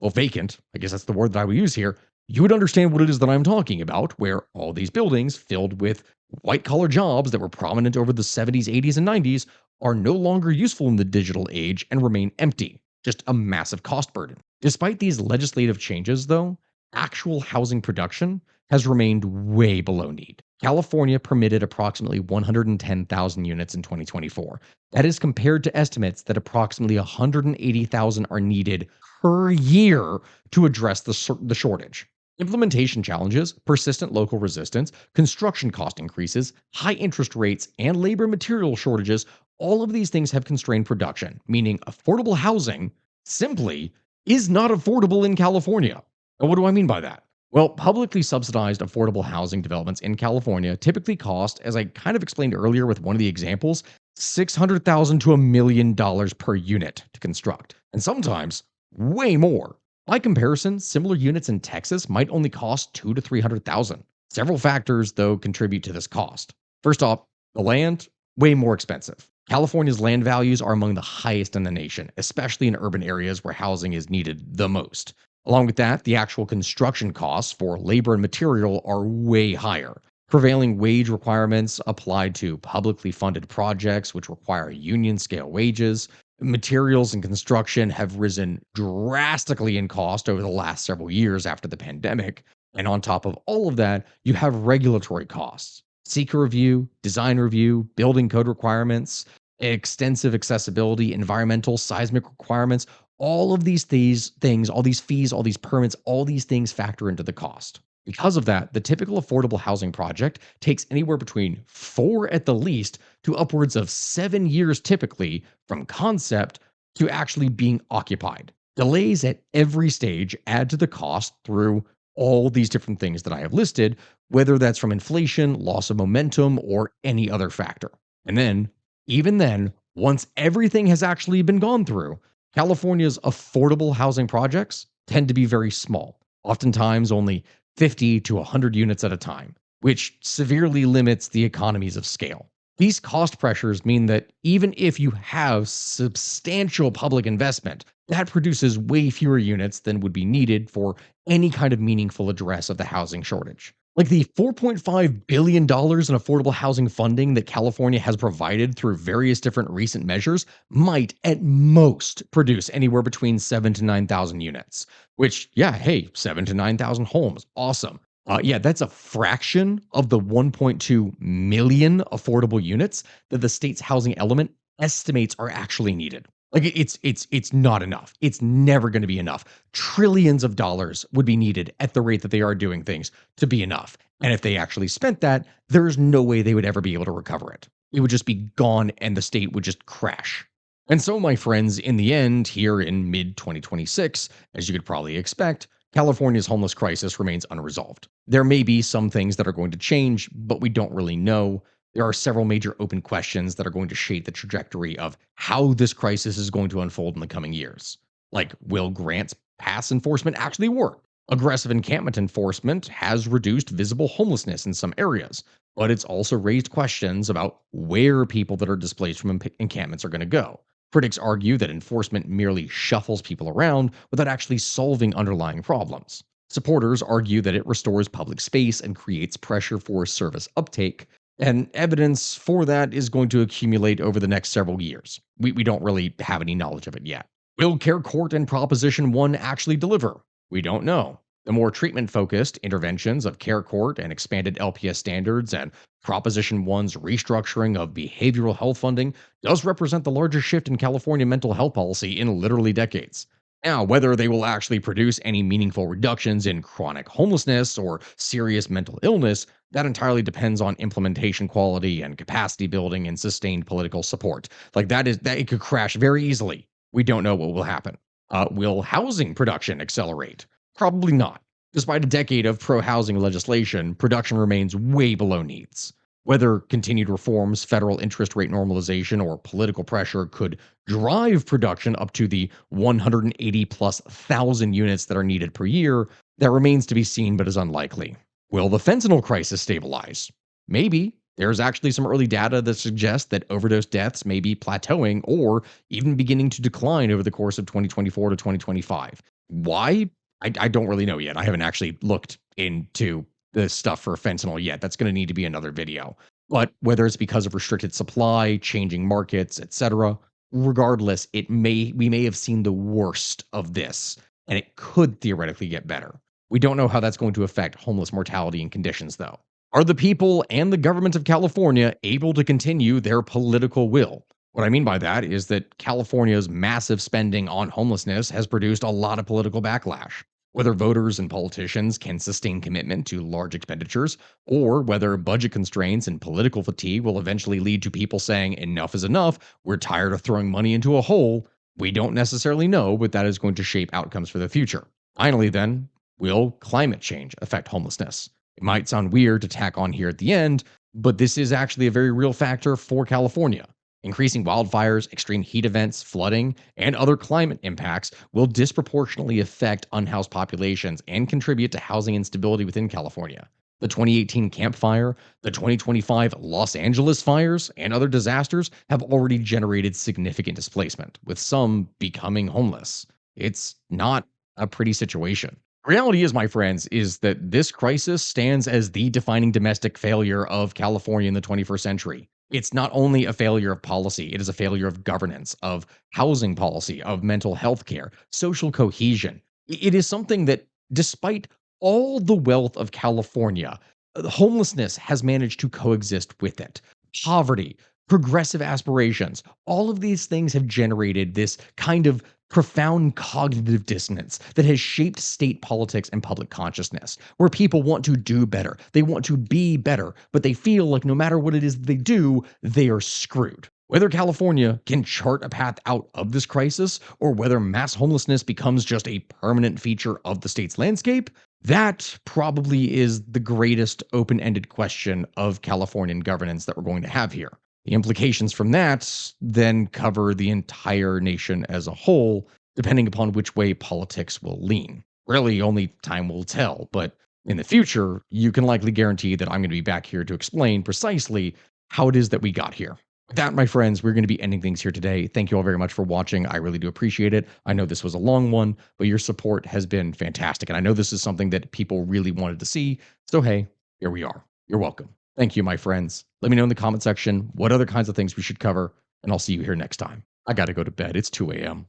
vacant, I guess that's the word that I would use here, you would understand what it is that I'm talking about, where all these buildings filled with white collar jobs that were prominent over the 70s, 80s, and 90s are no longer useful in the digital age and remain empty. Just a massive cost burden. Despite these legislative changes, though, actual housing production has remained way below need. California permitted approximately 110,000 units in 2024. That is compared to estimates that approximately 180,000 are needed per year to address the shortage. Implementation challenges, persistent local resistance, construction cost increases, high interest rates, and labor material shortages, all of these things have constrained production, meaning affordable housing simply is not affordable in California. And what do I mean by that? Well, publicly subsidized affordable housing developments in California typically cost, as I kind of explained earlier with one of the examples, $600,000 to $1 million per unit to construct, and sometimes way more. By comparison, similar units in Texas might only cost 2 to 300,000. Several factors though contribute to this cost. First off, the land way more expensive. California's land values are among the highest in the nation, especially in urban areas where housing is needed the most. Along with that, the actual construction costs for labor and material are way higher. Prevailing wage requirements applied to publicly funded projects which require union scale wages. Materials and construction have risen drastically in cost over the last several years after the pandemic. And on top of all of that, you have regulatory costs, seeker review, design review, building code requirements, extensive accessibility, environmental, seismic requirements. All of these things, all these fees, all these permits, all these things factor into the cost. Because of that, the typical affordable housing project takes anywhere between 4 at the least to upwards of 7 years typically from concept to actually being occupied. Delays at every stage add to the cost through all these different things that I have listed, whether that's from inflation, loss of momentum, or any other factor. And then, even then, once everything has actually been gone through, California's affordable housing projects tend to be very small, oftentimes only 50 to 100 units at a time, which severely limits the economies of scale. These cost pressures mean that even if you have substantial public investment, that produces way fewer units than would be needed for any kind of meaningful address of the housing shortage. Like the $4.5 billion dollars in affordable housing funding that California has provided through various different recent measures might at most produce anywhere between 7 to 9,000 units, which, yeah, hey, 7 to 9,000 homes, awesome. Yeah, that's a fraction of the 1.2 million affordable units that the state's housing element estimates are actually needed. Like it's not enough. It's never going to be enough. Trillions of dollars would be needed at the rate that they are doing things to be enough. And if they actually spent that, there's no way they would ever be able to recover it. It would just be gone and the state would just crash. And so, my friends, in the end, here in mid 2026, as you could probably expect, California's homeless crisis remains unresolved. There may be some things that are going to change, but we don't really know. There are several major open questions that are going to shape the trajectory of how this crisis is going to unfold in the coming years. Like, will grants pass enforcement actually work? Aggressive encampment enforcement has reduced visible homelessness in some areas, but it's also raised questions about where people that are displaced from encampments are going to go. Critics argue that enforcement merely shuffles people around without actually solving underlying problems. Supporters argue that it restores public space and creates pressure for service uptake, and evidence for that is going to accumulate over the next several years. We don't really have any knowledge of it yet. Will Care Court and Proposition 1 actually deliver? We don't know. The more treatment focused interventions of Care Court and expanded LPS standards and Proposition 1's restructuring of behavioral health funding does represent the largest shift in California mental health policy in literally decades. Now, whether they will actually produce any meaningful reductions in chronic homelessness or serious mental illness, that entirely depends on implementation quality and capacity building and sustained political support. Like that it could crash very easily. We don't know what will happen. Will housing production accelerate? Probably not. Despite a decade of pro housing legislation, production remains way below needs. Whether continued reforms, federal interest rate normalization, or political pressure could drive production up to the 180 plus thousand units that are needed per year, that remains to be seen but is unlikely. Will the fentanyl crisis stabilize? Maybe. There's actually some early data that suggests that overdose deaths may be plateauing or even beginning to decline over the course of 2024 to 2025. Why? I don't really know yet. I haven't actually looked into the stuff for fentanyl yet. That's going to need to be another video. But whether it's because of restricted supply, changing markets, etc., regardless, we may have seen the worst of this, and it could theoretically get better. We don't know how that's going to affect homeless mortality and conditions, though. Are the people and the government of California able to continue their political will? What I mean by that is that California's massive spending on homelessness has produced a lot of political backlash. Whether voters and politicians can sustain commitment to large expenditures, or whether budget constraints and political fatigue will eventually lead to people saying, enough is enough, we're tired of throwing money into a hole, we don't necessarily know, but that is going to shape outcomes for the future. Finally, then, will climate change affect homelessness? It might sound weird to tack on here at the end, but this is actually a very real factor for California. Increasing wildfires, extreme heat events, flooding, and other climate impacts will disproportionately affect unhoused populations and contribute to housing instability within California. The 2018 Camp Fire, the 2025 Los Angeles fires, and other disasters have already generated significant displacement, with some becoming homeless. It's not a pretty situation. Reality is, my friends, is that this crisis stands as the defining domestic failure of California in the 21st century. It's not only a failure of policy, it is a failure of governance, of housing policy, of mental health care, social cohesion. It is something that, despite all the wealth of California, homelessness has managed to coexist with it. Poverty, progressive aspirations, all of these things have generated this kind of profound cognitive dissonance that has shaped state politics and public consciousness, where people want to do better. They want to be better, but they feel like no matter what it is they do, they are screwed. Whether California can chart a path out of this crisis, or whether mass homelessness becomes just a permanent feature of the state's landscape, that probably is the greatest open ended question of Californian governance that we're going to have here. The implications from that then cover the entire nation as a whole, depending upon which way politics will lean. Really, only time will tell, but in the future, you can likely guarantee that I'm going to be back here to explain precisely how it is that we got here. With that, my friends, we're going to be ending things here today. Thank you all very much for watching. I really do appreciate it. I know this was a long one, but your support has been fantastic. And I know this is something that people really wanted to see. So, hey, here we are. You're welcome. Thank you, my friends. Let me know in the comment section what other kinds of things we should cover, and I'll see you here next time. I got to go to bed. It's 2 a.m.